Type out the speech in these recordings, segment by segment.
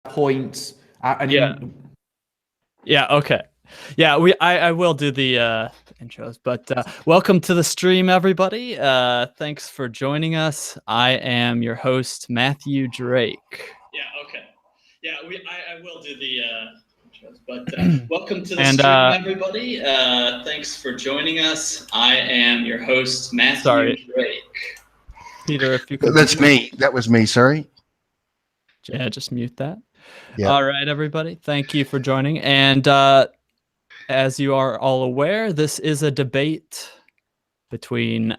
points. Okay. Yeah, I will do the intros, but welcome to the stream, everybody. Thanks for joining us. I am your host, Matthew Drake. Yeah, okay. Yeah, I will do the intros, but welcome to the stream, everybody. Thanks for joining us. I am your host, Matthew Drake. Peter, if you could. That's me. That was me, sorry. Yeah, just mute that. Yep. All right, everybody. Thank you for joining. And as you are all aware, this is a debate between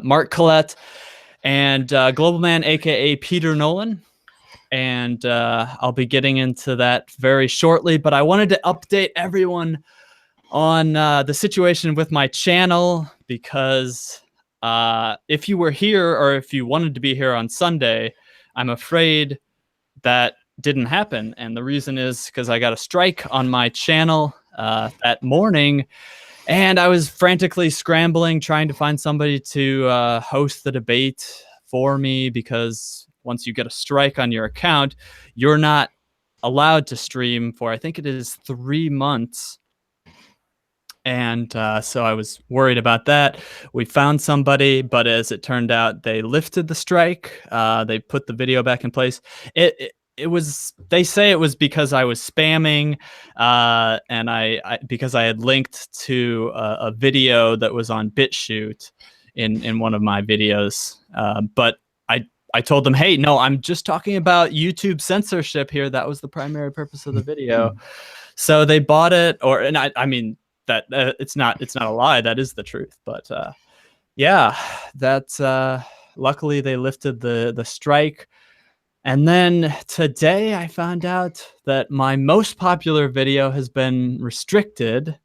Mark Collett and Global Man, aka Peter Nolan. And I'll be getting into that very shortly. But I wanted to update everyone on the situation with my channel, because if you were here or if you wanted to be here on Sunday, I'm afraid that didn't happen. And the reason is because I got a strike on my channel that morning, and I was frantically scrambling trying to find somebody to host the debate for me, because once you get a strike on your account, you're not allowed to stream for, I think it is 3 months. And so I was worried about that. We found somebody, but as it turned out, they lifted the strike. They put the video back in place. It was, they say it was because I was spamming, and I because I had linked to a video that was on BitChute in one of my videos. But I told them, hey, no, I'm just talking about YouTube censorship here. That was the primary purpose of the video. So they bought it, and I mean that it's not a lie. That is the truth. But yeah, that's luckily they lifted the strike. And then today I found out that my most popular video has been restricted.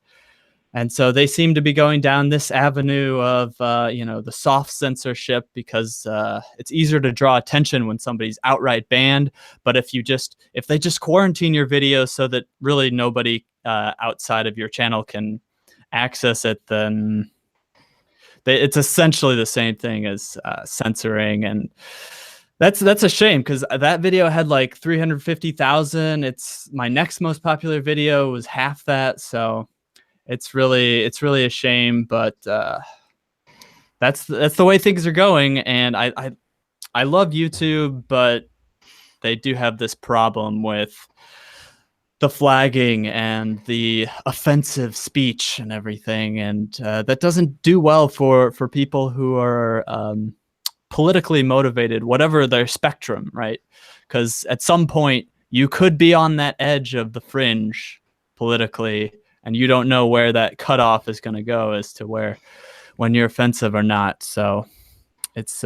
And so they seem to be going down this avenue of, the soft censorship, because it's easier to draw attention when somebody's outright banned. But if they just quarantine your video so that really nobody outside of your channel can access it, then it's essentially the same thing as censoring. And that's a shame, because that video had like 350,000. It's my next most popular video was half that. So it's really a shame, but that's the way things are going. And I love YouTube, but they do have this problem with the flagging and the offensive speech and everything, and that doesn't do well for people who are politically motivated, whatever their spectrum, right? Because at some point you could be on that edge of the fringe politically, and you don't know where that cutoff is going to go as to when you're offensive or not. So it's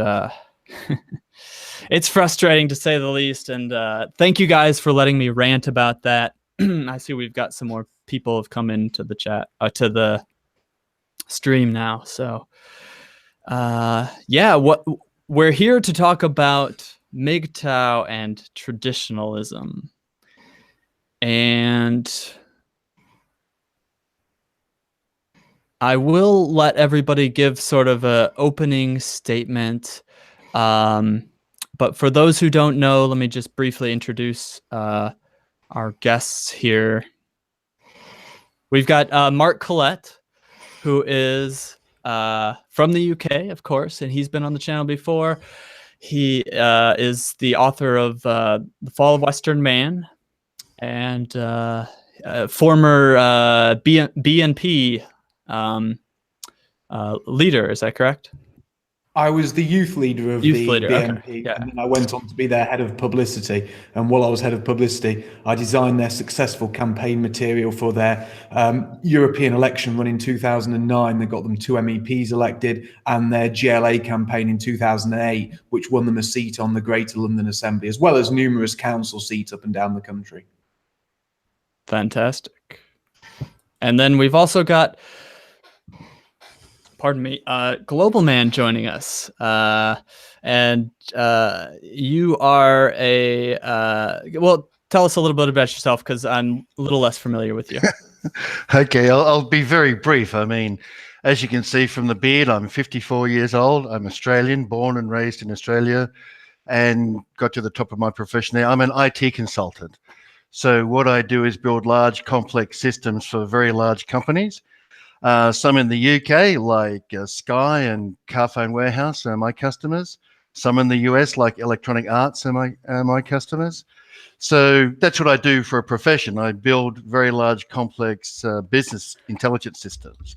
it's frustrating, to say the least. And thank you guys for letting me rant about that. I see we've got some more people have come into the chat, to the stream now. So yeah, we're here to talk about MGTOW and traditionalism. And I will let everybody give sort of an opening statement. But for those who don't know, let me just briefly introduce our guests here. We've got Mark Collett, who is from the UK, of course, and he's been on the channel before. He is the author of The Fall of Western Man, and former BNP leader. Is that correct? I was the youth leader of the BNP, okay. Yeah. And then I went on to be their head of publicity. And while I was head of publicity, I designed their successful campaign material for their European election run in 2009 that got them 2 MEPs elected, and their GLA campaign in 2008, which won them a seat on the Greater London Assembly, as well as numerous council seats up and down the country. Fantastic. And then we've also got, pardon me, Global Man joining us. And you are well, tell us a little bit about yourself, because I'm a little less familiar with you. Okay, I'll be very brief. I mean, as you can see from the beard, I'm 54 years old. I'm Australian, born and raised in Australia, and got to the top of my profession there. I'm an IT consultant. So what I do is build large, complex systems for very large companies. Some in the UK, like Sky and Carphone Warehouse, are my customers. Some in the US, like Electronic Arts, are my customers. So that's what I do for a profession. I build very large, complex business intelligence systems.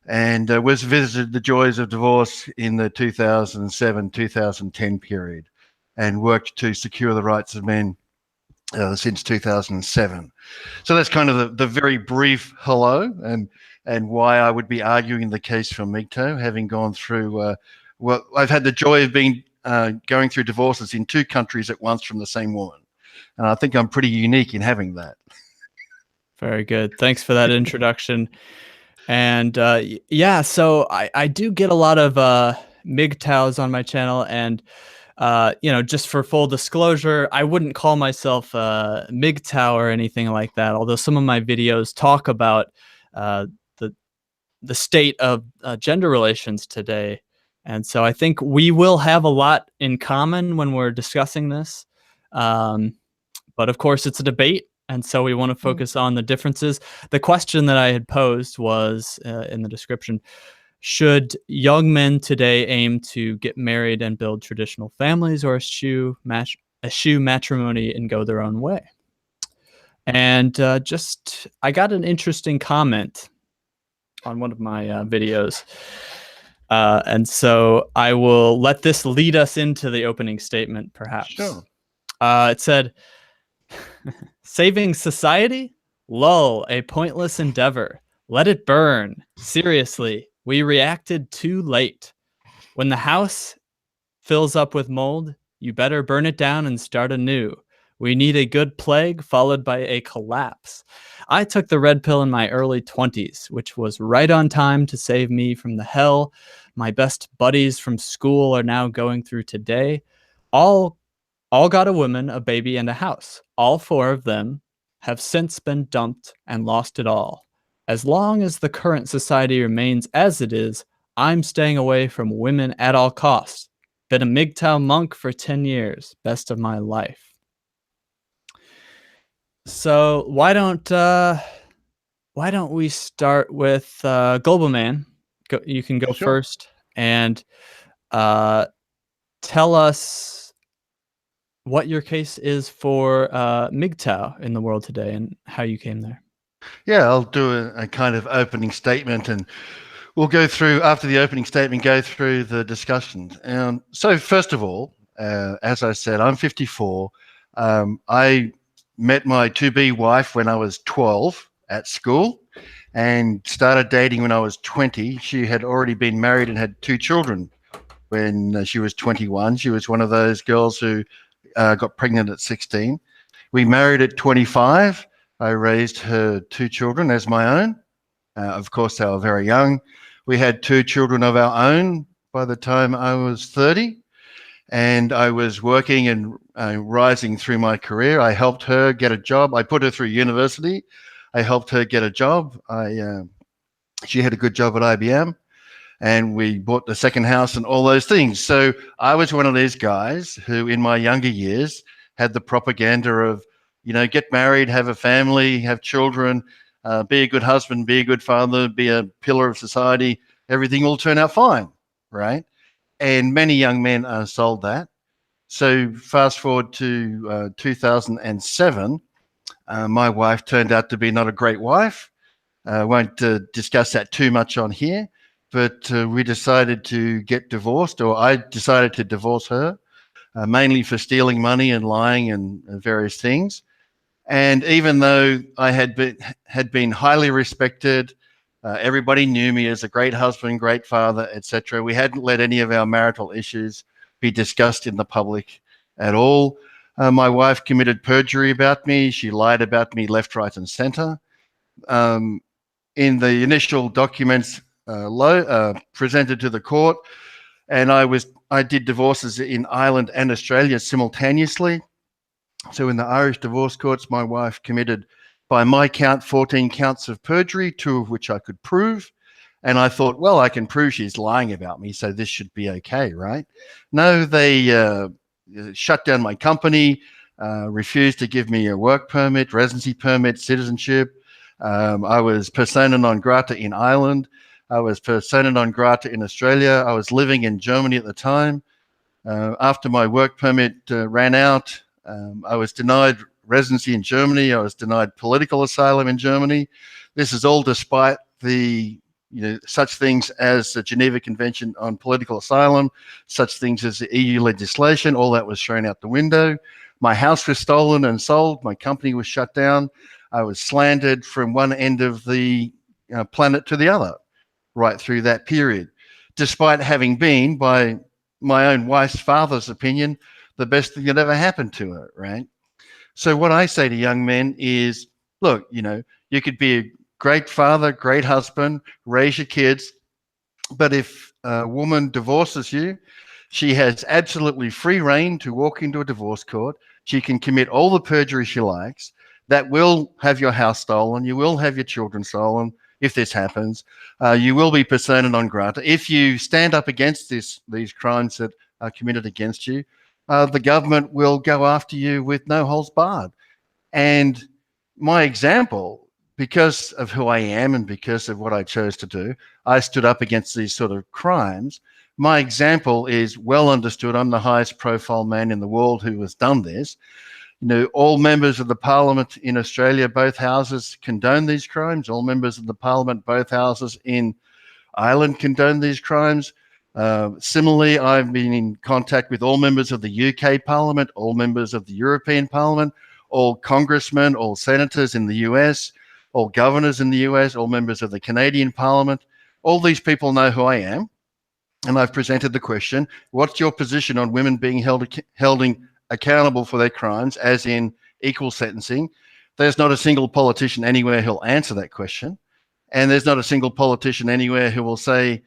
And was visited the joys of divorce in the 2007-2010 period, and worked to secure the rights of men since 2007. So that's kind of the very brief hello, and why I would be arguing the case for MGTOW, having gone through, well, I've had the joy of being going through divorces in 2 countries at once from the same woman. And I think I'm pretty unique in having that. Very good. Thanks for that introduction. And yeah, so I do get a lot of MGTOWs on my channel, and you know, just for full disclosure, I wouldn't call myself MGTOW or anything like that. Although some of my videos talk about the state of gender relations today, and so I think we will have a lot in common when we're discussing this. But of course, it's a debate, and so we want to focus on the differences. The question that I had posed was in the description: should young men today aim to get married and build traditional families, or eschew matrimony and go their own way? And I got an interesting comment on one of my videos. And so I will let this lead us into the opening statement, perhaps. Sure. It said, saving society? Lull, a pointless endeavor. Let it burn. Seriously, we reacted too late. When the house fills up with mold, you better burn it down and start anew. We need a good plague followed by a collapse. I took the red pill in my early 20s, which was right on time to save me from the hell my best buddies from school are now going through today. All got a woman, a baby, and a house. All 4 of them have since been dumped and lost it all. As long as the current society remains as it is, I'm staying away from women at all costs. Been a MGTOW monk for 10 years. Best of my life. So why don't we start with Global Man? You can go first, and tell us what your case is for MGTOW in the world today and how you came there. Yeah, I'll do a kind of opening statement, and we'll go through, after the opening statement, go through the discussions. So first of all, as I said, I'm 54. I met my to-be wife when I was 12 at school, and started dating when I was 20. She had already been married and had 2 children when she was 21. She was one of those girls who got pregnant at 16. We married at 25. I raised her 2 children as my own. Of course, they were very young. We had 2 children of our own by the time I was 30. And I was working and rising through my career. I helped her get a job. I put her through university. I helped her get a job. She had a good job at IBM, and we bought the second house and all those things. So I was one of these guys who, in my younger years, had the propaganda of, you know, get married, have a family, have children, be a good husband, be a good father, be a pillar of society. Everything will turn out fine, right? And many young men are sold that. So fast forward to 2007, my wife turned out to be not a great wife. I won't discuss that too much on here, but we decided to get divorced, or I decided to divorce her, mainly for stealing money and lying and various things. And even though I had been highly respected, everybody knew me as a great husband, great father, etc., we hadn't let any of our marital issues be discussed in the public at all. My wife committed perjury about me. She lied about me left, right, and center. In the initial documents presented to the court, and I did divorces in Ireland and Australia simultaneously. So in the Irish divorce courts, my wife committed, by my count, 14 counts of perjury, 2 of which I could prove. And I thought, well, I can prove she's lying about me, so this should be okay, right? No, they shut down my company. refused to give me a work permit, residency permit, citizenship. I was persona non grata in Ireland. I was persona non grata in Australia. I was living in Germany at the time. After my work permit ran out, I was denied residency in Germany. I was denied political asylum in Germany. This is all despite the such things as the Geneva Convention on Political Asylum, such things as the EU legislation. All that was thrown out the window. My house was stolen and sold. My company was shut down. I was slandered from one end of the planet to the other right through that period, despite having been, by my own wife's father's opinion, the best thing that ever happened to her, right? So what I say to young men is, look, you could be a great father, great husband, raise your kids, but if a woman divorces you, she has absolutely free reign to walk into a divorce court. She can commit all the perjury she likes. That will have your house stolen. You will have your children stolen if this happens. You will be persona non grata. If you stand up against these crimes that are committed against you, the government will go after you with no holds barred. And my example, because of who I am and because of what I chose to do, I stood up against these sort of crimes. My example is well understood. I'm the highest profile man in the world who has done this. All members of the parliament in Australia, both houses, condone these crimes. All members of the parliament, both houses in Ireland, condone these crimes. Similarly, I've been in contact with all members of the UK Parliament, all members of the European Parliament, all congressmen, all senators in the US, all governors in the US, all members of the Canadian Parliament. All these people know who I am. And I've presented the question, what's your position on women being held accountable for their crimes, as in equal sentencing? There's not a single politician anywhere who'll answer that question. And there's not a single politician anywhere who will say,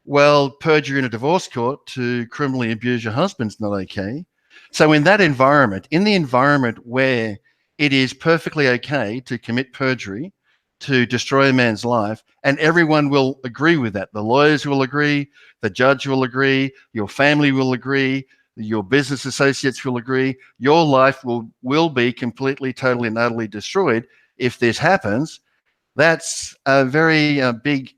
well, perjury in a divorce court to criminally abuse your husband's not okay. So in that environment, in the environment where it is perfectly okay to commit perjury, to destroy a man's life, and everyone will agree with that. The lawyers will agree, the judge will agree, your family will agree, your business associates will agree, your life will be completely, totally, and utterly destroyed if this happens. That's a very big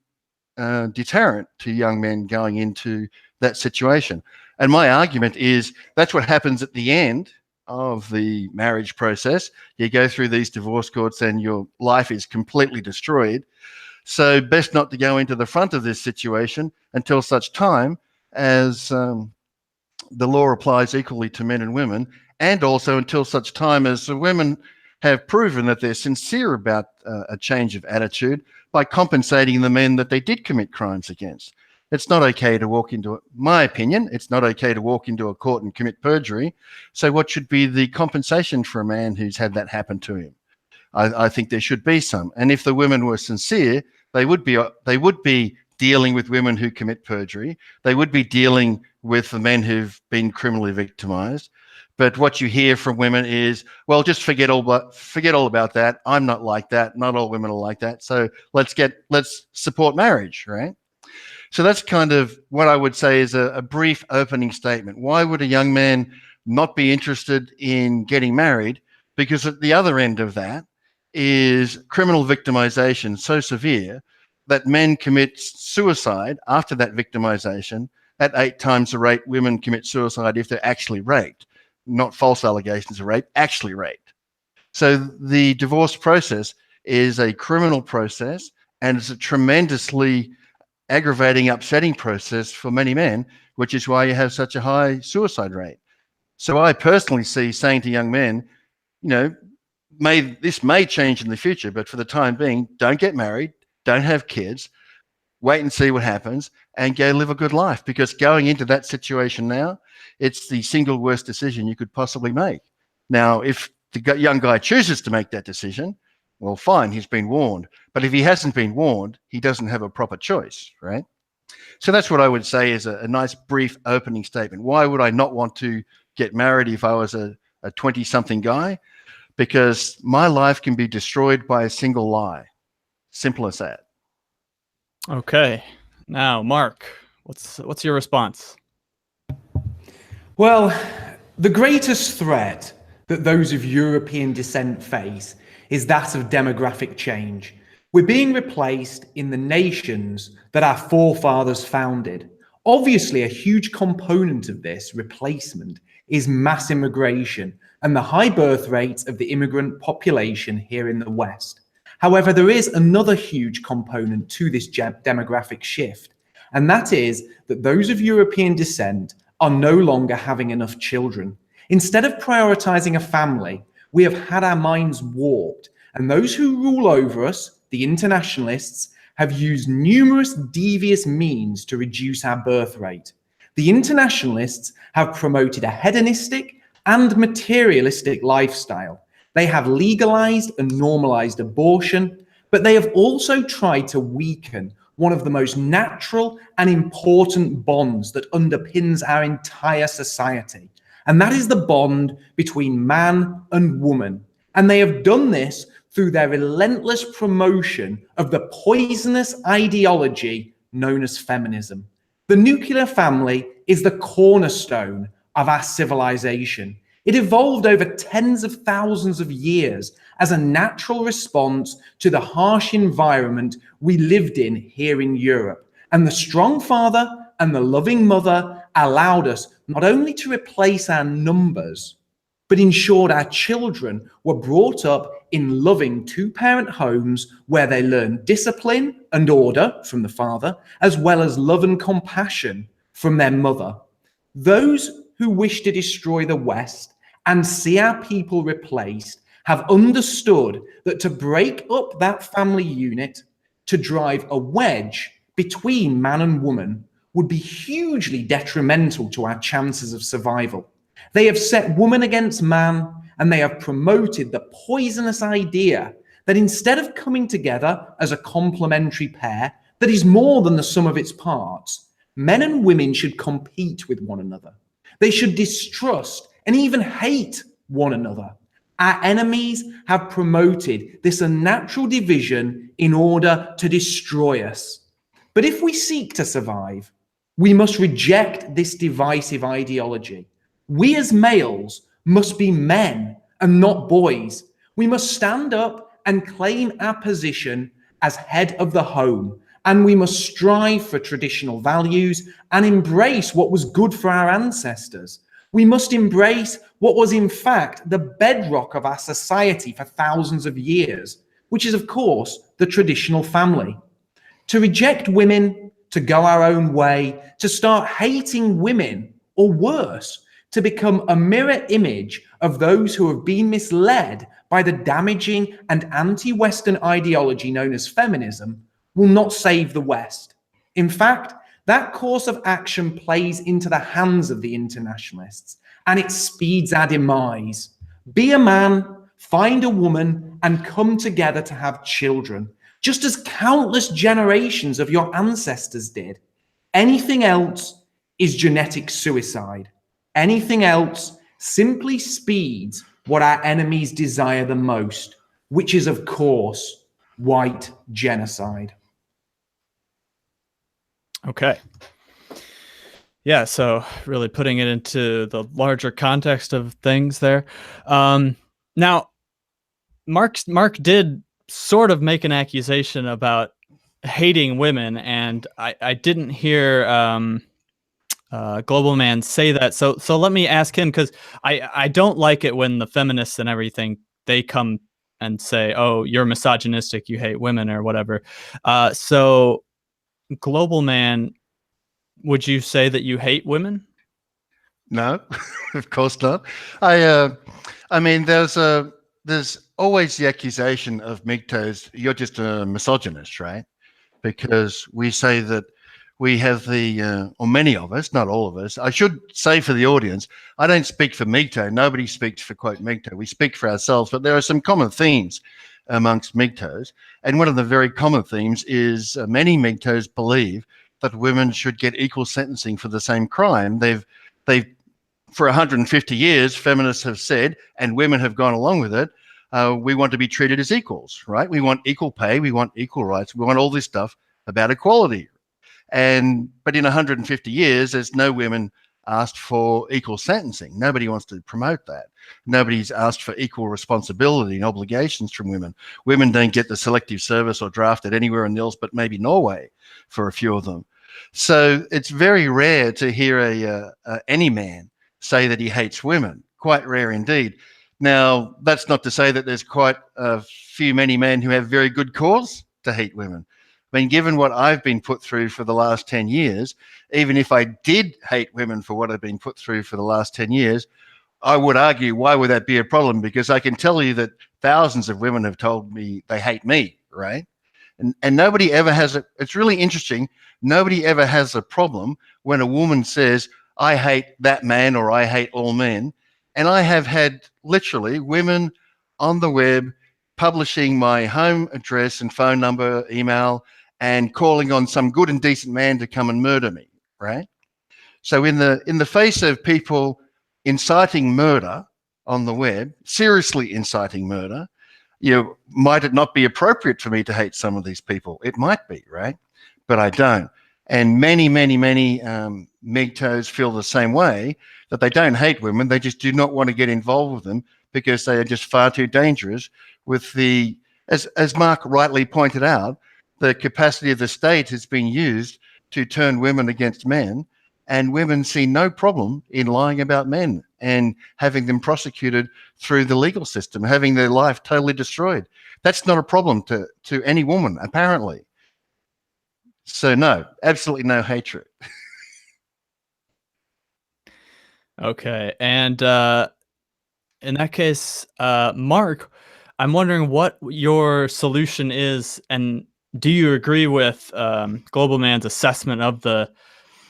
deterrent to young men going into that situation. And my argument is that's what happens at the end of the marriage process. You go through these divorce courts and your life is completely destroyed. So best not to go into the front of this situation until such time as the law applies equally to men and women, and also until such time as the women have proven that they're sincere about a change of attitude by compensating the men that they did commit crimes against. It's not okay to walk into, my opinion, it's not okay to walk into a court and commit perjury. So what should be the compensation for a man who's had that happen to him? I think there should be some. And if the women were sincere, they would be dealing with women who commit perjury. They would be dealing with the men who've been criminally victimized. But what you hear from women is, well, just forget all about that. I'm not like that. Not all women are like that. So let's support marriage, right? So that's kind of what I would say is a brief opening statement. Why would a young man not be interested in getting married? Because at the other end of that is criminal victimization so severe that men commit suicide after that victimization at 8 times the rate women commit suicide if they're actually raped. Not false allegations of rape, actually raped. So the divorce process is a criminal process, and it's a tremendously aggravating, upsetting process for many men, which is why you have such a high suicide rate. So I personally see saying to young men, this may change in the future, but for the time being, don't get married, don't have kids, wait and see what happens, and go live a good life. Because going into that situation now, it's the single worst decision you could possibly make. Now, if the young guy chooses to make that decision, well, fine, he's been warned. But if he hasn't been warned, he doesn't have a proper choice, right? So that's what I would say is a nice brief opening statement. Why would I not want to get married if I was a 20-something guy? Because my life can be destroyed by a single lie. Simple as that. Okay. Now, Mark, what's your response? Well, the greatest threat that those of European descent face is that of demographic change. We're being replaced in the nations that our forefathers founded. Obviously, a huge component of this replacement is mass immigration and the high birth rates of the immigrant population here in the West. However, there is another huge component to this demographic shift, and that is that those of European descent are no longer having enough children. Instead of prioritizing a family, we have had our minds warped, and those who rule over us, the internationalists, have used numerous devious means to reduce our birth rate. The internationalists have promoted a hedonistic and materialistic lifestyle. They have legalized and normalized abortion, but they have also tried to weaken one of the most natural and important bonds that underpins our entire society. And that is the bond between man and woman. And they have done this through their relentless promotion of the poisonous ideology known as feminism. The nuclear family is the cornerstone of our civilization. It evolved over tens of thousands of years as a natural response to the harsh environment we lived in here in Europe. And the strong father and the loving mother allowed us not only to replace our numbers, but ensured our children were brought up in loving two-parent homes where they learned discipline and order from the father, as well as love and compassion from their mother. Those who wish to destroy the West and see our people replaced have understood that to break up that family unit, to drive a wedge between man and woman, would be hugely detrimental to our chances of survival. They have set woman against man, and they have promoted the poisonous idea that instead of coming together as a complementary pair that is more than the sum of its parts, men and women should compete with one another. They should distrust and even hate one another. Our enemies have promoted this unnatural division in order to destroy us. But if we seek to survive, we must reject this divisive ideology. We as males must be men and not boys. We must stand up and claim our position as head of the home, and we must strive for traditional values and embrace what was good for our ancestors. We must embrace what was in fact the bedrock of our society for thousands of years, which is of course the traditional family. To reject women, to go our own way, to start hating women, or worse, to become a mirror image of those who have been misled by the damaging and anti-Western ideology known as feminism, will not save the West. In fact, that course of action plays into the hands of the internationalists, and it speeds our demise. Be a man, find a woman, and come together to have children, just as countless generations of your ancestors did. Anything else is genetic suicide. Anything else simply speeds what our enemies desire the most, which is, of course, white genocide. Okay. Yeah, so really putting it into the larger context of things there. Now, Mark did sort of make an accusation about hating women, and I didn't hear Global Man say that. So let me ask him, because I don't like it when the feminists and everything, they come and say, oh, you're misogynistic, you hate women or whatever. So Global Man, would you say that you hate women? No, of course not. I mean, there's always the accusation of MGTOWs, you're just a misogynist, right? Because we say that we have or many of us, not all of us. I should say for the audience, I don't speak for MGTOW. Nobody speaks for, quote, MGTOW. We speak for ourselves, but there are some common themes amongst MGTOWs. And one of the very common themes is many MGTOWs believe that women should get equal sentencing for the same crime. They've for 150 years, feminists have said, and women have gone along with it, we want to be treated as equals, right? We want equal pay, we want equal rights, we want all this stuff about equality. But in 150 years, there's no women asked for equal sentencing. Nobody wants to promote that. Nobody's asked for equal responsibility and obligations from women. Women don't get the selective service or drafted anywhere in else but maybe Norway for a few of them. So it's very rare to hear any man say that he hates women. Quite rare indeed. Now, that's not to say that there's quite many men who have very good cause to hate women. I mean, given what I've been put through for the last 10 years, even if I did hate women for what I've been put through for the last 10 years, I would argue, why would that be a problem? Because I can tell you that thousands of women have told me they hate me, right? And nobody ever has it's really interesting, nobody ever has a problem when a woman says, I hate that man or I hate all men. And I have had literally women on the web publishing my home address and phone number, email, and calling on some good and decent man to come and murder me, right? So in the face of people inciting murder on the web, seriously inciting murder, might it not be appropriate for me to hate some of these people? It might be, right? But I don't. And many MGTOWs feel the same way, that they don't hate women. They just do not want to get involved with them because they are just far too dangerous with the, as Mark rightly pointed out, the capacity of the state has been used to turn women against men, and women see no problem in lying about men and having them prosecuted through the legal system, having their life totally destroyed. That's not a problem to any woman, apparently. So no, absolutely no hatred. Okay, and in that case, Mark, I'm wondering what your solution is, and do you agree with Global Man's assessment of the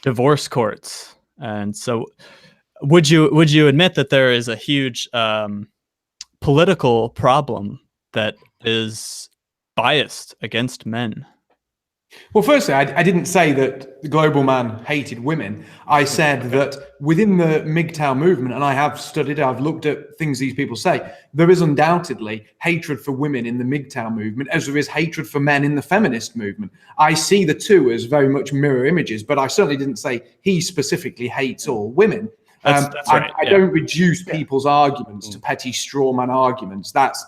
divorce courts? And so, would you admit that there is a huge political problem that is biased against men? Well, firstly, I didn't say that the Global Man hated women. I said that within the MGTOW movement, and I have studied, I've looked at things these people say, there is undoubtedly hatred for women in the MGTOW movement, as there is hatred for men in the feminist movement. I see the two as very much mirror images, but I certainly didn't say he specifically hates all women. That's right. I don't reduce people's arguments to petty straw man arguments. That's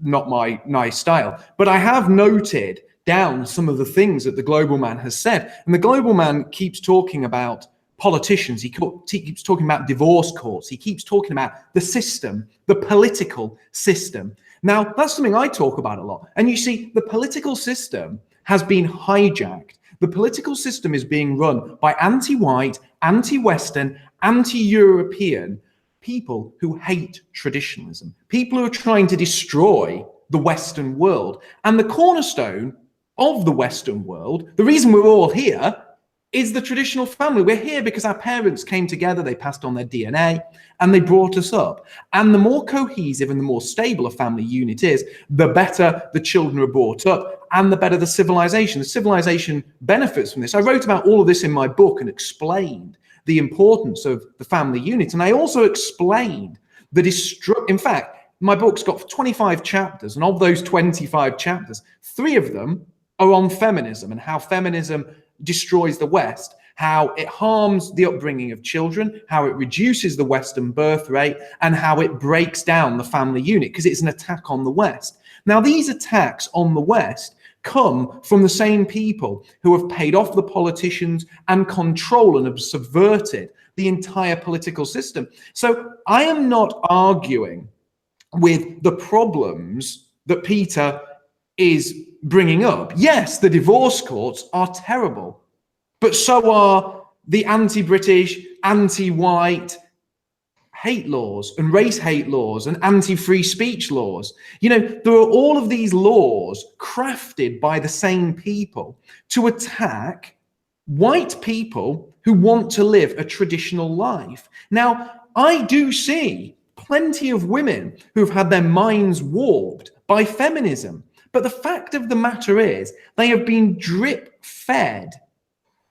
not my nice style. But I have noted down some of the things that the Global Man has said. And the Global Man keeps talking about politicians. He keeps talking about divorce courts. He keeps talking about the system, the political system. Now, that's something I talk about a lot. And you see, the political system has been hijacked. The political system is being run by anti-white, anti-Western, anti-European people who hate traditionalism, people who are trying to destroy the Western world. And the cornerstone of the Western world, the reason we're all here, is the traditional family. We're here because our parents came together, they passed on their DNA, and they brought us up. And the more cohesive and the more stable a family unit is, the better the children are brought up, and the better the civilization. The civilization benefits from this. I wrote about all of this in my book and explained the importance of the family unit. And I also explained in fact, my book's got 25 chapters, and of those 25 chapters, 3 of them are on feminism and how feminism destroys the West, how it harms the upbringing of children, how it reduces the Western birth rate, and how it breaks down the family unit, because it's an attack on the West. Now, these attacks on the West come from the same people who have paid off the politicians and control and have subverted the entire political system. So I am not arguing with the problems that Peter is bringing up. Yes, the divorce courts are terrible, but so are the anti-British, anti-white hate laws and race hate laws and anti-free speech laws. There are all of these laws crafted by the same people to attack white people who want to live a traditional life. Now, I do see plenty of women who've had their minds warped by feminism. But the fact of the matter is, they have been drip-fed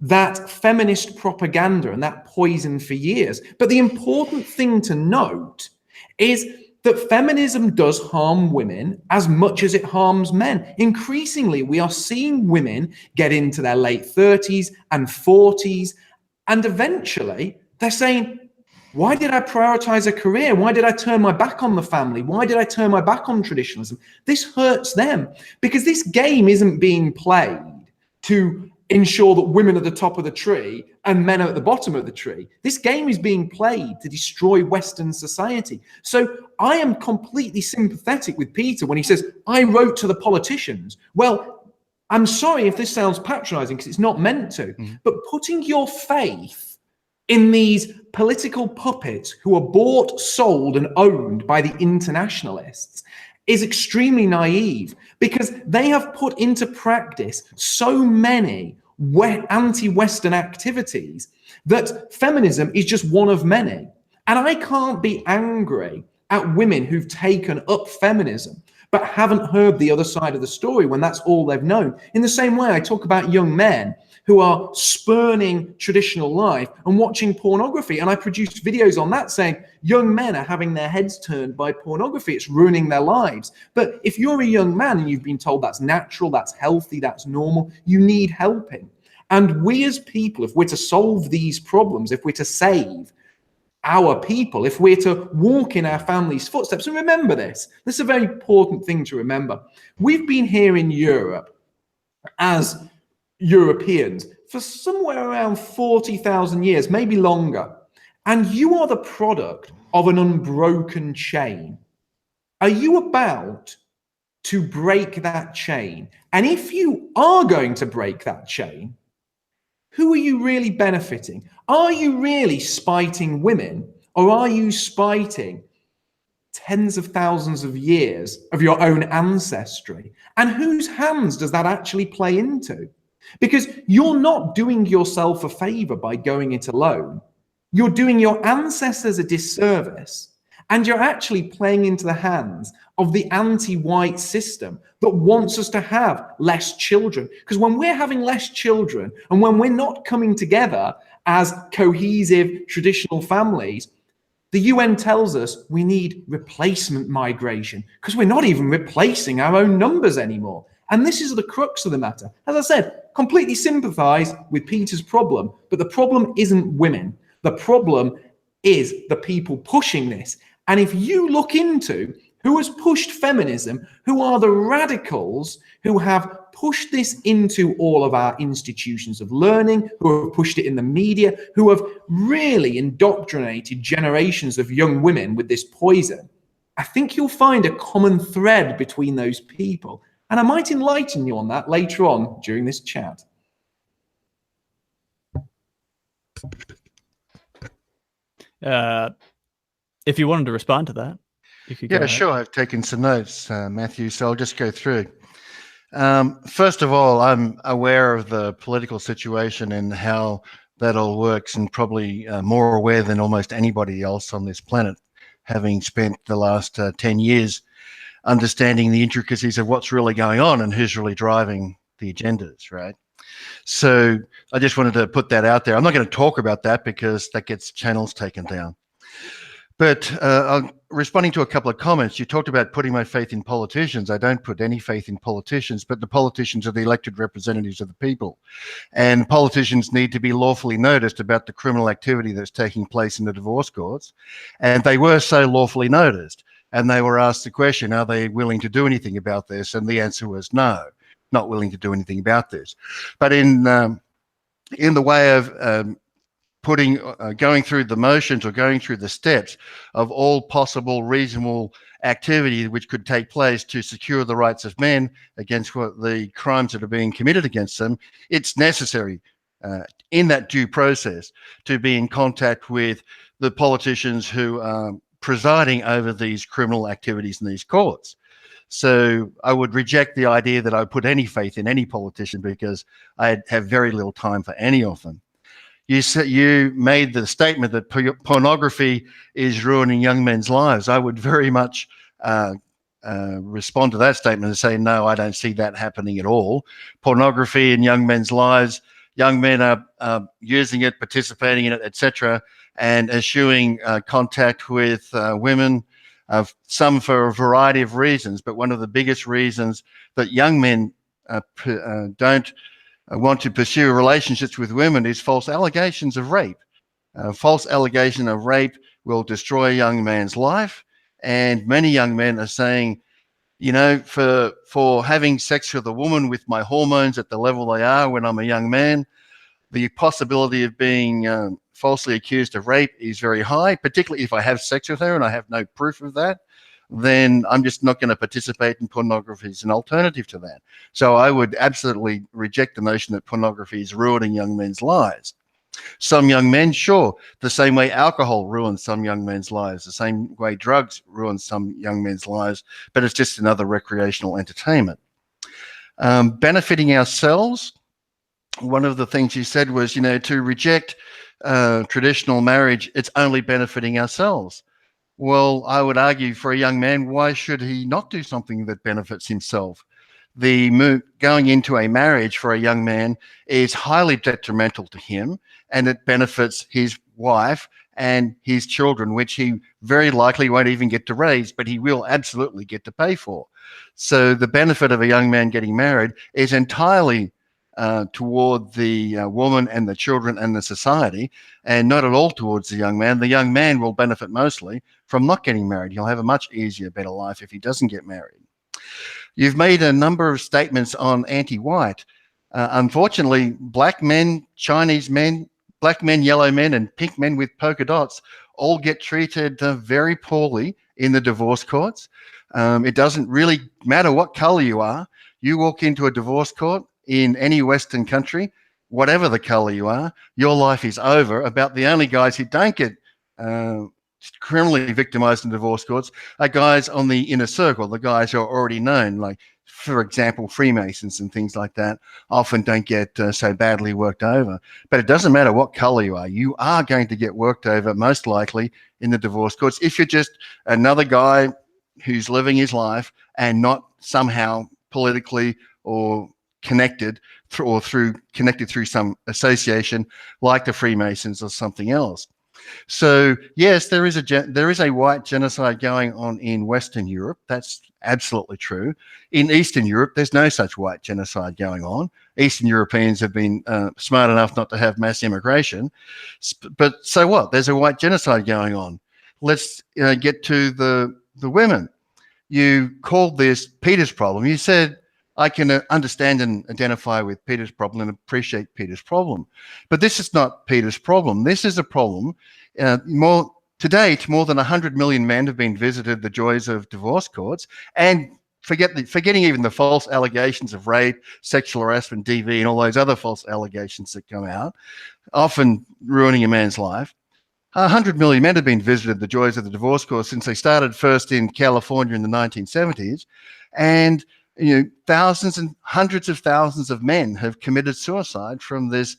that feminist propaganda and that poison for years. But the important thing to note is that feminism does harm women as much as it harms men. Increasingly, we are seeing women get into their late 30s and 40s, and eventually They're saying, why did I prioritize a career? Why did I turn my back on the family? Why did I turn my back on traditionalism? This hurts them because this game isn't being played to ensure that women are at the top of the tree and men are at the bottom of the tree. This game is being played to destroy Western society. So I am completely sympathetic with Peter when he says, I wrote to the politicians. Well, I'm sorry if this sounds patronizing because it's not meant to, but putting your faith in these political puppets who are bought, sold, and owned by the internationalists is extremely naive, because they have put into practice so many anti-Western activities that feminism is just one of many. And I can't be angry at women who've taken up feminism but haven't heard the other side of the story when that's all they've known. In the same way, I talk about young men who are spurning traditional life and watching pornography. And I produced videos on that saying young men are having their heads turned by pornography. It's ruining their lives. But if you're a young man and you've been told that's natural, that's healthy, that's normal, you need helping. And we as people, if we're to solve these problems, if we're to save our people, if we're to walk in our family's footsteps, and remember this is a very important thing to remember. We've been here in Europe as Europeans for somewhere around 40,000 years, maybe longer. And you are the product of an unbroken chain. Are you about to break that chain? And if you are going to break that chain, who are you really benefiting? Are you really spiting women, or are you spiting tens of thousands of years of your own ancestry? And whose hands does that actually play into? Because you're not doing yourself a favor by going it alone. You're doing your ancestors a disservice, and you're actually playing into the hands of the anti-white system that wants us to have less children. Because when we're having less children and when we're not coming together as cohesive traditional families, the UN tells us we need replacement migration because we're not even replacing our own numbers anymore. And this is the crux of the matter. As I said, completely sympathize with Peter's problem, but the problem isn't women. The problem is the people pushing this. And if you look into who has pushed feminism, who are the radicals who have pushed this into all of our institutions of learning, who have pushed it in the media, who have really indoctrinated generations of young women with this poison, I think you'll find a common thread between those people. And I might enlighten you on that later on during this chat. If you wanted to respond to that, you could go ahead. Sure. I've taken some notes, Matthew, so I'll just go through. First of all, I'm aware of the political situation and how that all works, and probably more aware than almost anybody else on this planet, having spent the last 10 years understanding the intricacies of what's really going on and who's really driving the agendas, right? So I just wanted to put that out there. I'm not going to talk about that because that gets channels taken down. But responding to a couple of comments, you talked about putting my faith in politicians. I don't put any faith in politicians, but the politicians are the elected representatives of the people. And politicians need to be lawfully noticed about the criminal activity that's taking place in the divorce courts. And they were so lawfully noticed. And they were asked the question, are they willing to do anything about this? And the answer was no, not willing to do anything about this. But in the way of going through the motions or going through the steps of all possible reasonable activity which could take place to secure the rights of men against the crimes that are being committed against them, it's necessary in that due process to be in contact with the politicians who are presiding over these criminal activities in these courts. So I would reject the idea that I put any faith in any politician because I have very little time for any of them. You made the statement that pornography is ruining young men's lives. I would very much respond to that statement and say, no, I don't see that happening at all. Pornography in young men's lives, young men are using it, participating in it, etc., and eschewing contact with women, some for a variety of reasons. But one of the biggest reasons that young men don't want to pursue relationships with women is false allegations of rape. False allegation of rape will destroy a young man's life. And many young men are saying, you know, for having sex with a woman with my hormones at the level they are when I'm a young man, the possibility of being falsely accused of rape is very high, particularly if I have sex with her and I have no proof of that. Then I'm just not going to participate in pornography as an alternative to that. So I would absolutely reject the notion that pornography is ruining young men's lives. Some young men, sure, the same way alcohol ruins some young men's lives, the same way drugs ruin some young men's lives, but it's just another recreational entertainment. Benefiting ourselves, one of the things you said was, you know, to reject traditional marriage, it's only benefiting ourselves. Well, I would argue for a young man, why should he not do something that benefits himself? Going into a marriage for a young man is highly detrimental to him, and it benefits his wife and his children, which he very likely won't even get to raise, but he will absolutely get to pay for. So the benefit of a young man getting married is entirely toward the woman and the children and the society, and not at all towards the young man. The young man will benefit mostly from not getting married. He'll have a much easier, better life if he doesn't get married. You've made a number of statements on anti-white. Unfortunately, black men, Chinese men, black men, yellow men, and pink men with polka dots all get treated very poorly in the divorce courts. It doesn't really matter what color you are. You walk into a divorce court in any Western country, whatever the color you are, your life is over. About the only guys who don't get criminally victimized in divorce courts are guys on the inner circle, the guys who are already known, like, for example, Freemasons and things like that, often don't get so badly worked over. But it doesn't matter what color you are going to get worked over, most likely, in the divorce courts, if you're just another guy who's living his life and not somehow politically or connected through some association like the Freemasons or something else. So yes, there is a white genocide going on in Western Europe. That's absolutely true. In Eastern Europe, there's no such white genocide going on. Eastern Europeans have been smart enough not to have mass immigration. But so what? There's a white genocide going on. Let's get to the women. You called this Peter's problem. You said, I can understand and identify with Peter's problem and appreciate Peter's problem. But this is not Peter's problem. This is a problem. To date, more than 100 million men have been visited the joys of divorce courts, and forgetting even the false allegations of rape, sexual harassment, DV, and all those other false allegations that come out, often ruining a man's life. 100 million men have been visited the joys of the divorce court since they started first in California in the 1970s. And thousands and hundreds of thousands of men have committed suicide from this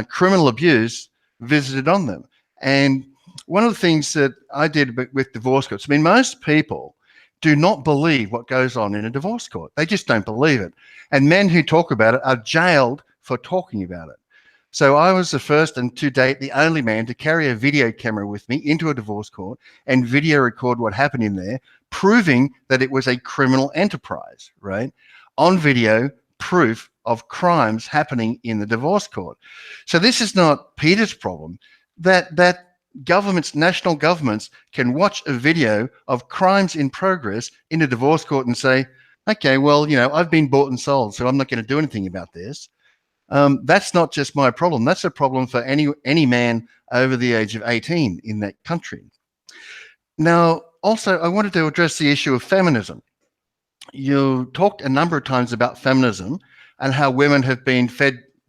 criminal abuse visited on them. And one of the things that I did with divorce courts, I mean, most people do not believe what goes on in a divorce court. They just don't believe it. And men who talk about it are jailed for talking about it. So I was the first and to date the only man to carry a video camera with me into a divorce court and video record what happened in there, proving that it was a criminal enterprise, right? On video, proof of crimes happening in the divorce court. So this is not Peter's problem. That governments, national governments, can watch a video of crimes in progress in a divorce court and say, okay, well, I've been bought and sold, so I'm not going to do anything about this. That's not just my problem. That's a problem for any man over the age of 18 in that country. Now, also, I wanted to address the issue of feminism. You talked a number of times about feminism and how women have been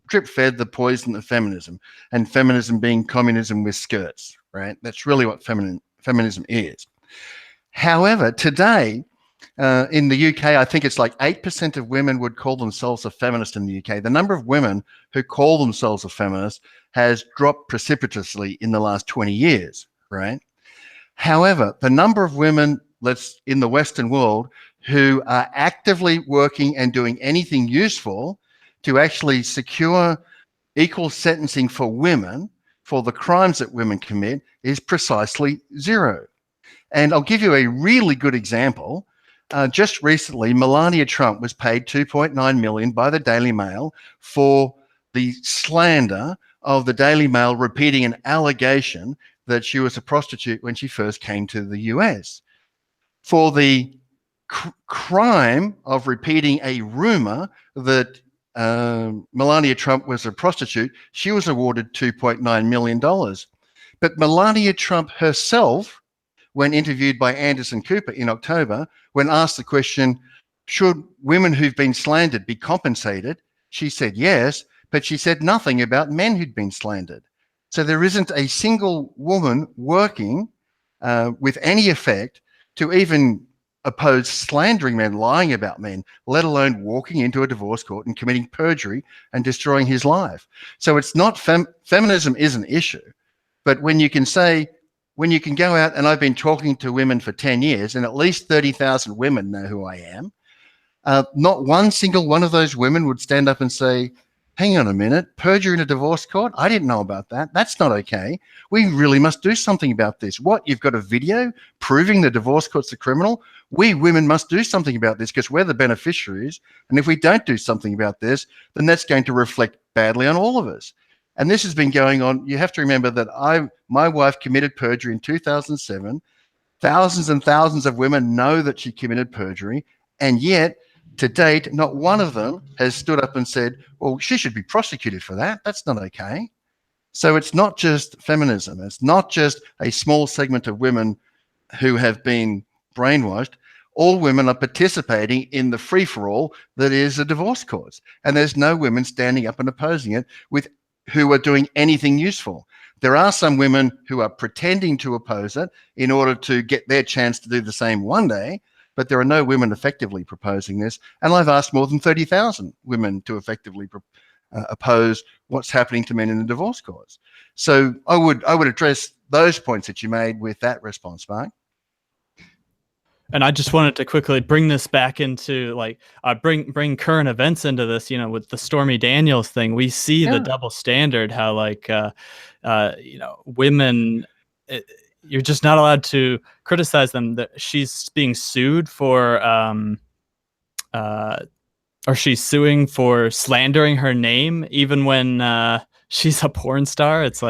drip-fed the poison of feminism, and feminism being communism with skirts, right? That's really what feminism is. However, today, in the UK, I think it's like 8% of women would call themselves a feminist in the UK. The number of women who call themselves a feminist has dropped precipitously in the last 20 years, right? However, the number of women in the Western world who are actively working and doing anything useful to actually secure equal sentencing for women for the crimes that women commit is precisely zero. And I'll give you a really good example. Just recently, Melania Trump was paid $2.9 million by the Daily Mail for the slander of the Daily Mail repeating an allegation that she was a prostitute when she first came to the US. For the crime of repeating a rumor that Melania Trump was a prostitute, she was awarded $2.9 million. But Melania Trump herself, when interviewed by Anderson Cooper in October, when asked the question, should women who've been slandered be compensated? She said yes, but she said nothing about men who'd been slandered. So there isn't a single woman working with any effect to even oppose slandering men, lying about men, let alone walking into a divorce court and committing perjury and destroying his life. So it's not feminism is an issue, but when you can go out, and I've been talking to women for 10 years, and at least 30,000 women know who I am, not one single one of those women would stand up and say, hang on a minute, perjury in a divorce court? I didn't know about that. That's not okay. We really must do something about this. What, you've got a video proving the divorce court's a criminal? We women must do something about this because we're the beneficiaries. And if we don't do something about this, then that's going to reflect badly on all of us. And this has been going on. You have to remember that my wife committed perjury in 2007. Thousands and thousands of women know that she committed perjury. And yet, to date, not one of them has stood up and said, well, she should be prosecuted for that. That's not okay. So it's not just feminism. It's not just a small segment of women who have been brainwashed. All women are participating in the free-for-all that is a divorce court. And there's no women standing up and opposing it who are doing anything useful. There are some women who are pretending to oppose it in order to get their chance to do the same one day, but there are no women effectively proposing this. And I've asked more than 30,000 women to effectively oppose what's happening to men in the divorce courts. So I would address those points that you made with that response, Mark. And I just wanted to quickly bring this back into bring current events into this, with the Stormy Daniels thing. We see the double standard, how women, you're just not allowed to criticize them. That she's being sued for, or she's suing for slandering her name, even when she's a porn star. It's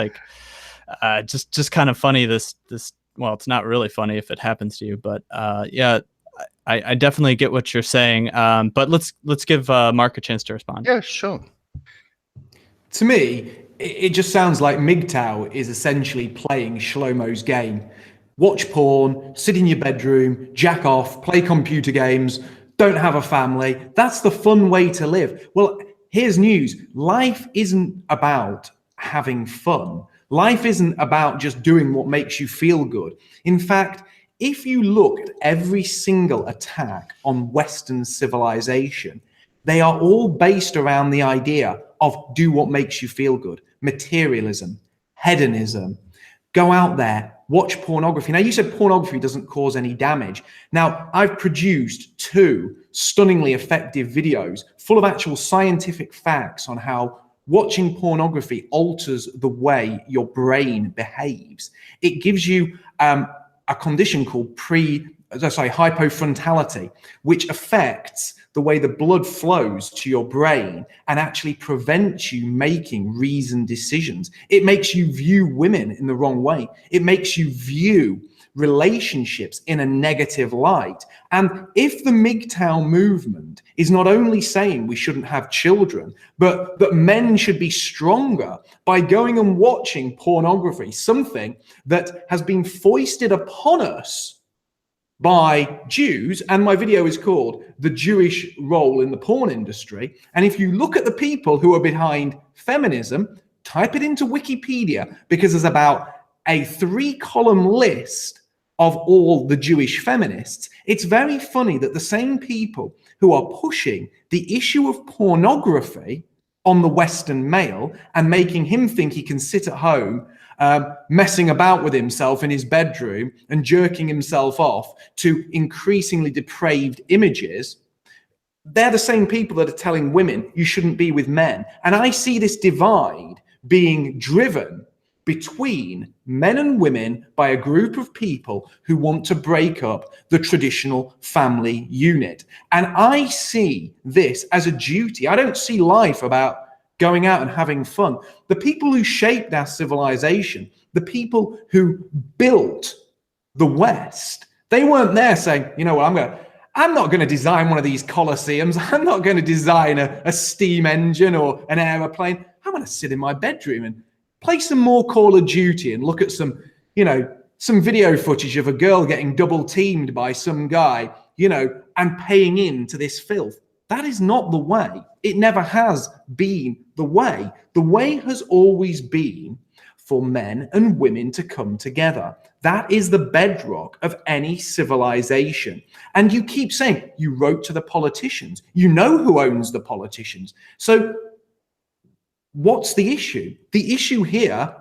just kind of funny. This. Well, it's not really funny if it happens to you, but yeah, I definitely get what you're saying. But let's give Mark a chance to respond. Yeah, sure. To me, it just sounds like MGTOW is essentially playing Shlomo's game. Watch porn, sit in your bedroom, jack off, play computer games, don't have a family. That's the fun way to live. Well, here's news. Life isn't about having fun. Life isn't about just doing what makes you feel good. In fact, if you look at every single attack on Western civilization, they are all based around the idea of do what makes you feel good. Materialism, hedonism. Go out there, watch pornography. Now, you said pornography doesn't cause any damage. Now, I've produced 2 stunningly effective videos full of actual scientific facts on how watching pornography alters the way your brain behaves. It gives you a condition called hypofrontality, which affects the way the blood flows to your brain and actually prevents you making reasoned decisions. It makes you view women in the wrong way. It makes you view relationships in a negative light. And if the MGTOW movement is not only saying we shouldn't have children, but that men should be stronger by going and watching pornography, something that has been foisted upon us by Jews, and my video is called The Jewish Role in the Porn Industry. And if you look at the people who are behind feminism, type it into Wikipedia, because there's about a 3-column list of all the Jewish feminists. It's very funny that the same people who are pushing the issue of pornography on the Western male and making him think he can sit at home messing about with himself in his bedroom and jerking himself off to increasingly depraved images, they're the same people that are telling women you shouldn't be with men. And I see this divide being driven between men and women by a group of people who want to break up the traditional family unit. And I see this as a duty. I don't see life about going out and having fun. The people who shaped our civilization, the people who built the West, they weren't there saying, you know what, I'm not going to design one of these Colosseums. I'm not going to design a steam engine or an aeroplane. I'm going to sit in my bedroom and play some more Call of Duty and look at some, you know, some video footage of a girl getting double teamed by some guy, you know, and paying into this filth. That is not the way. It never has been the way. The way has always been for men and women to come together. That is the bedrock of any civilization. And you keep saying, you wrote to the politicians. You know who owns the politicians. So what's the issue? The issue here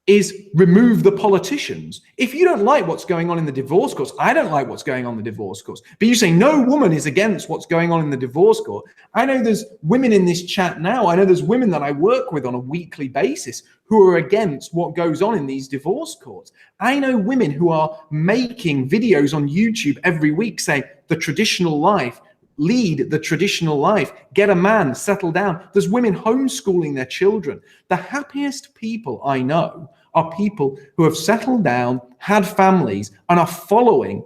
is remove the politicians. If you don't like what's going on in the divorce courts, I don't like what's going on in the divorce courts, but you say no woman is against what's going on in the divorce court. I know there's women in this chat now. I know there's women that I work with on a weekly basis who are against what goes on in these divorce courts. I know women who are making videos on YouTube every week saying the traditional life, lead the traditional life, get a man, settle down. There's women homeschooling their children. The happiest people I know are people who have settled down, had families, and are following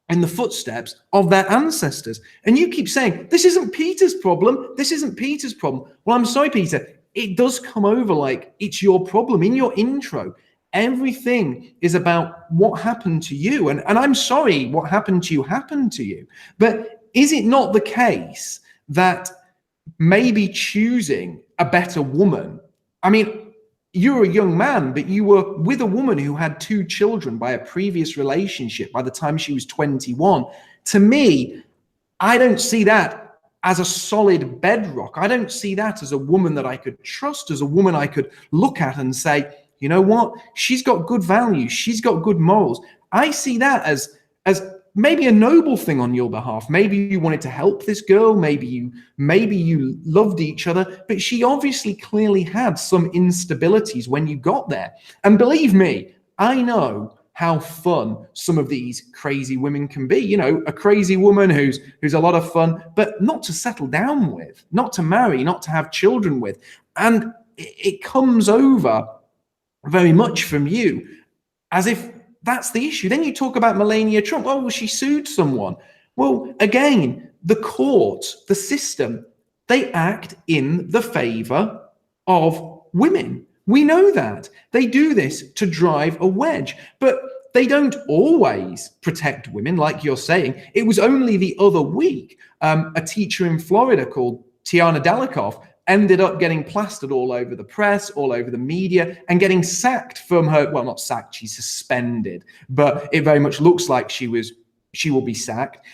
in the footsteps of their ancestors. And you keep saying, this isn't Peter's problem. This isn't Peter's problem. Well, I'm sorry, Peter. It does come over like it's your problem. In your intro, everything is about what happened to you. And I'm sorry what happened to you. But is it not the case that maybe choosing a better woman, I mean, you're a young man, but you were with a woman who had 2 children by a previous relationship by the time she was 21. To me, I don't see that as a solid bedrock. I don't see that as a woman that I could trust, as a woman I could look at and say, you know what, she's got good values, she's got good morals. I see that as maybe a noble thing on your behalf. Maybe you wanted to help this girl. Maybe you loved each other, but she obviously clearly had some instabilities when you got there. And believe me, I know how fun some of these crazy women can be. You know, a crazy woman who's a lot of fun, but not to settle down with, not to marry, not to have children with. And it comes over very much from you as if that's the issue. Then you talk about Melania Trump. Oh, well, she sued someone. Well, again, the courts, the system, they act in the favor of women. We know that. They do this to drive a wedge, but they don't always protect women, like you're saying. It was only the other week, a teacher in Florida called Tiana Delakoff ended up getting plastered all over the press, all over the media, and getting sacked from her, well, not sacked, she's suspended, but it very much looks like she will be sacked,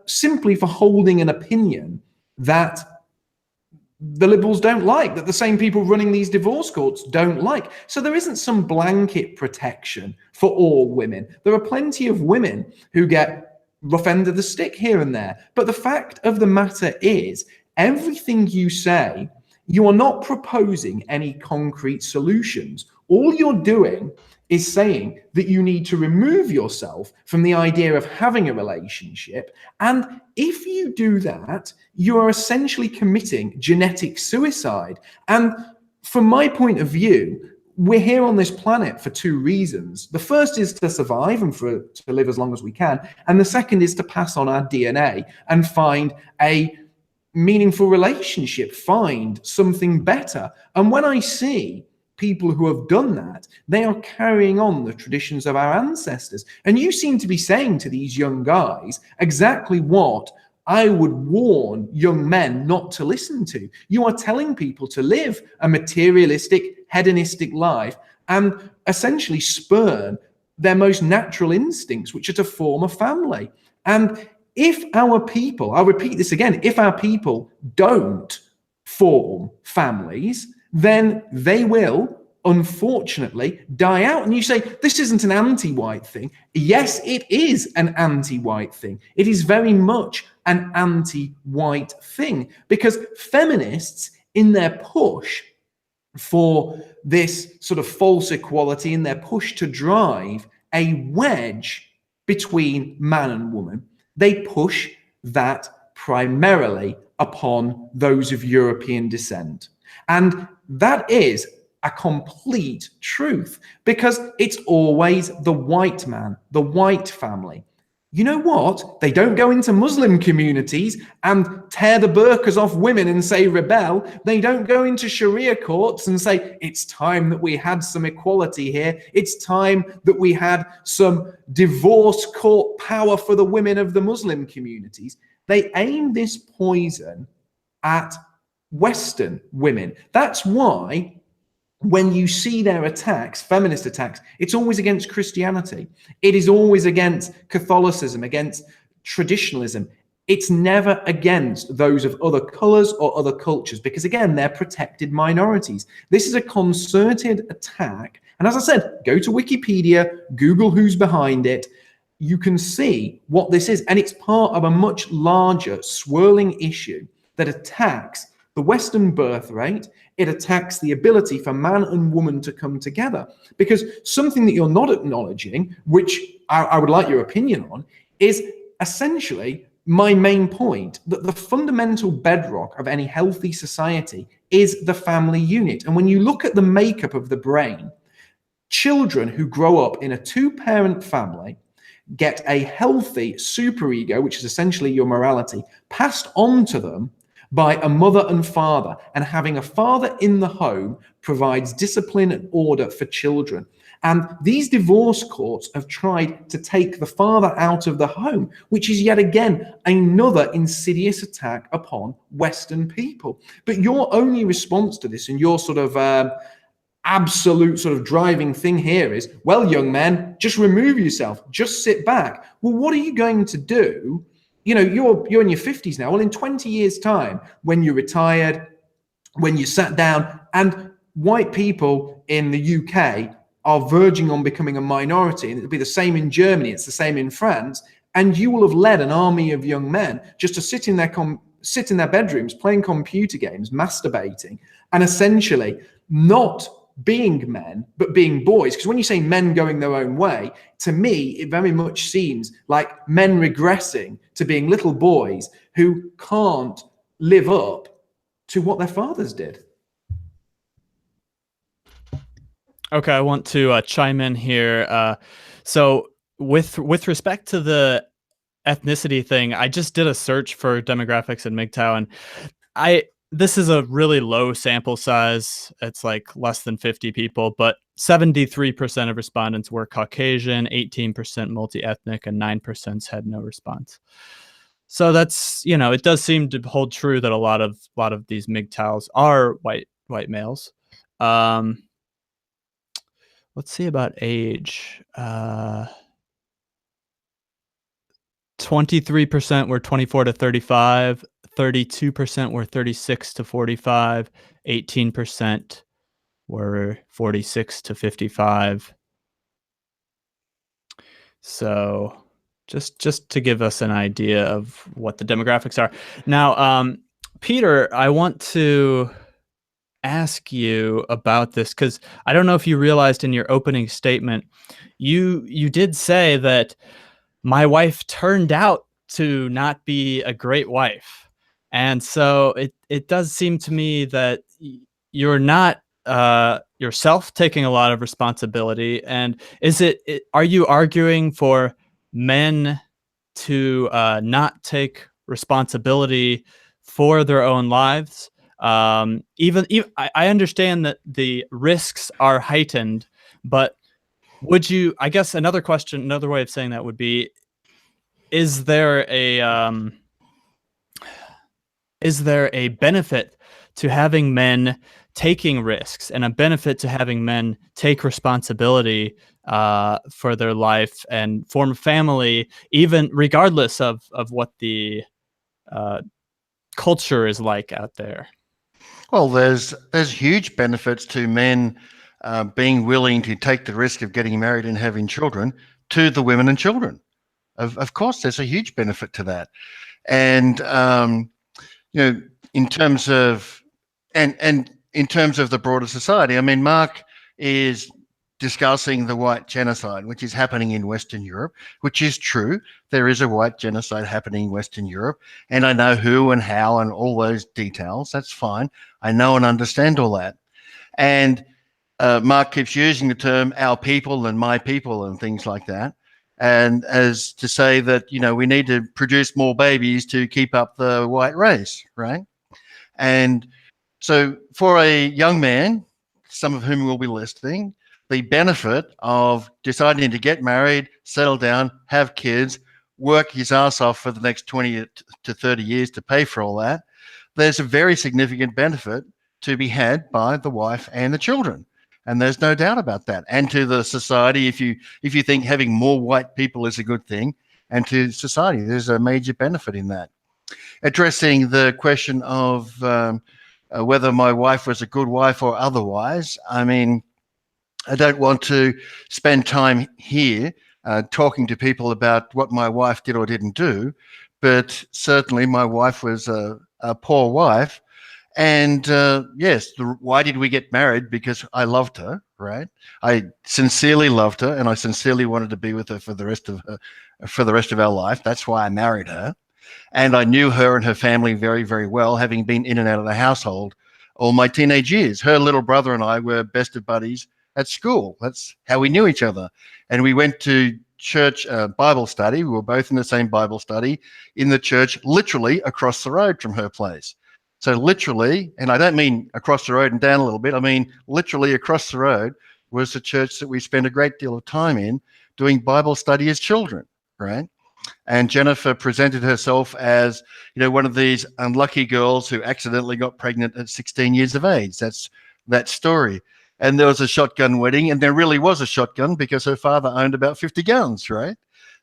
simply for holding an opinion that the liberals don't like, that the same people running these divorce courts don't like. So there isn't some blanket protection for all women. There are plenty of women who get rough end of the stick here and there. But the fact of the matter is, everything you say, you are not proposing any concrete solutions. All you're doing is saying that you need to remove yourself from the idea of having a relationship. And if you do that, you are essentially committing genetic suicide. And from my point of view, we're here on this planet for 2 reasons. The first is to survive and to live as long as we can. And the second is to pass on our DNA and find a meaningful relationship, find something better. And when I see people who have done that, they are carrying on the traditions of our ancestors. And you seem to be saying to these young guys exactly what I would warn young men not to listen to. You are telling people to live a materialistic, hedonistic life and essentially spurn their most natural instincts, which are to form a family. And if our people, I'll repeat this again, if our people don't form families, then they will, unfortunately, die out. And you say, this isn't an anti-white thing. Yes, it is an anti-white thing. It is very much an anti-white thing, because feminists, in their push for this sort of false equality, in their push to drive a wedge between man and woman, they push that primarily upon those of European descent. And that is a complete truth, because it's always the white man, the white family. You know what? They don't go into Muslim communities and tear the burqas off women and say rebel. They don't go into Sharia courts and say it's time that we had some equality here. It's time that we had some divorce court power for the women of the Muslim communities. They aim this poison at Western women. That's why when you see their attacks, feminist attacks, it's always against Christianity. It is always against Catholicism, against traditionalism. It's never against those of other colors or other cultures, because again, they're protected minorities. This is a concerted attack. And as I said, go to Wikipedia, Google who's behind it. You can see what this is. And it's part of a much larger swirling issue that attacks the Western birth rate. It attacks the ability for man and woman to come together. Because something that you're not acknowledging, which I would like your opinion on, is essentially my main point, that the fundamental bedrock of any healthy society is the family unit. And when you look at the makeup of the brain, children who grow up in a two-parent family get a healthy superego, which is essentially your morality, passed on to them by a mother and father. And having a father in the home provides discipline and order for children. And these divorce courts have tried to take the father out of the home, which is yet again another insidious attack upon Western people. But your only response to this, and your sort of absolute sort of driving thing here is, well, young men, just remove yourself, just sit back. Well, what are you going to do? You know, you're in your 50s now. Well, in 20 years' time, when you're retired, when you sat down, and white people in the UK are verging on becoming a minority, and it'll be the same in Germany, it's the same in France, and you will have led an army of young men just to sit in their bedrooms, playing computer games, masturbating, and essentially not being men, but being boys. Because when you say men going their own way, to me, it very much seems like men regressing to being little boys who can't live up to what their fathers did. Okay, I want to chime in here. So with respect to the ethnicity thing, I just did a search for demographics in MGTOW, and this is a really low sample size. It's like less than 50 people, but 73% of respondents were Caucasian, 18% multi-ethnic, and 9% had no response. So that's, you know, it does seem to hold true that a lot of these MGTOWs are white males. Let's see about age. 23% were 24 to 35, 32% were 36 to 45, 18% were 46 to 55. So just to give us an idea of what the demographics are. Now, Peter, I want to ask you about this, because I don't know if you realized in your opening statement, you did say that my wife turned out to not be a great wife. And so it does seem to me that you're not yourself taking a lot of responsibility. And are you arguing for men to not take responsibility for their own lives? Even I understand that the risks are heightened, but would you, I guess another way of saying that would be, is there a benefit to having men taking risks, and a benefit to having men take responsibility for their life and form a family, even regardless of what the culture is like out there? Well, there's huge benefits to men being willing to take the risk of getting married and having children to the women and children. Of course, there's a huge benefit to that. And, you know, in terms of, and in terms of the broader society, I mean, Mark is discussing the white genocide, which is happening in Western Europe, which is true. There is a white genocide happening in Western Europe, and I know who and how and all those details. That's fine. I know and understand all that. And Mark keeps using the term our people and my people and things like that, and as to say that, we need to produce more babies to keep up the white race, right? And so for a young man, some of whom will be listening, the benefit of deciding to get married, settle down, have kids, work his ass off for the next 20 to 30 years to pay for all that, there's a very significant benefit to be had by the wife and the children. And there's no doubt about that. And to the society, if you think having more white people is a good thing, and to society, there's a major benefit in that. Addressing the question of whether my wife was a good wife or otherwise, I mean, I don't want to spend time here talking to people about what my wife did or didn't do, but certainly my wife was a poor wife. And yes, why did we get married? Because I loved her, right? I sincerely loved her, and I sincerely wanted to be with her for the rest of our life. That's why I married her. And I knew her and her family very, very well, having been in and out of the household all my teenage years. Her little brother and I were best of buddies at school. That's how we knew each other. And we went to church Bible study. We were both in the same Bible study in the church, literally across the road from her place. So literally, and I don't mean across the road and down a little bit, I mean literally across the road was the church that we spent a great deal of time in doing Bible study as children, right? And Jennifer presented herself as, one of these unlucky girls who accidentally got pregnant at 16 years of age. That's that story. And there was a shotgun wedding, and there really was a shotgun because her father owned about 50 guns, right?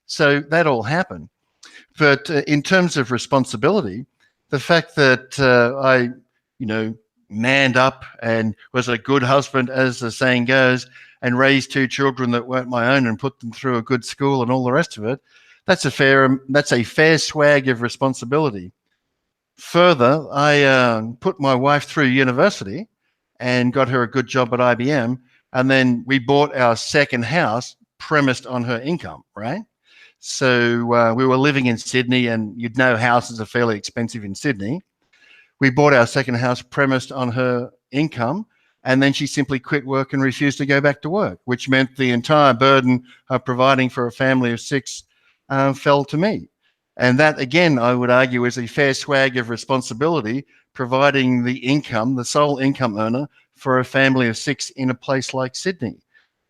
So that all happened. But in terms of responsibility, the fact that I, manned up and was a good husband, as the saying goes, and raised two children that weren't my own and put them through a good school and all the rest of it, that's a fair swag of responsibility. Further, I put my wife through university and got her a good job at IBM, and then we bought our second house premised on her income, right? So we were living in Sydney, and houses are fairly expensive in Sydney. We bought our second house premised on her income, and then she simply quit work and refused to go back to work, which meant the entire burden of providing for a family of 6 fell to me. And that, again, I would argue is a fair swag of responsibility, providing the income, the sole income earner for a family of 6 in a place like Sydney.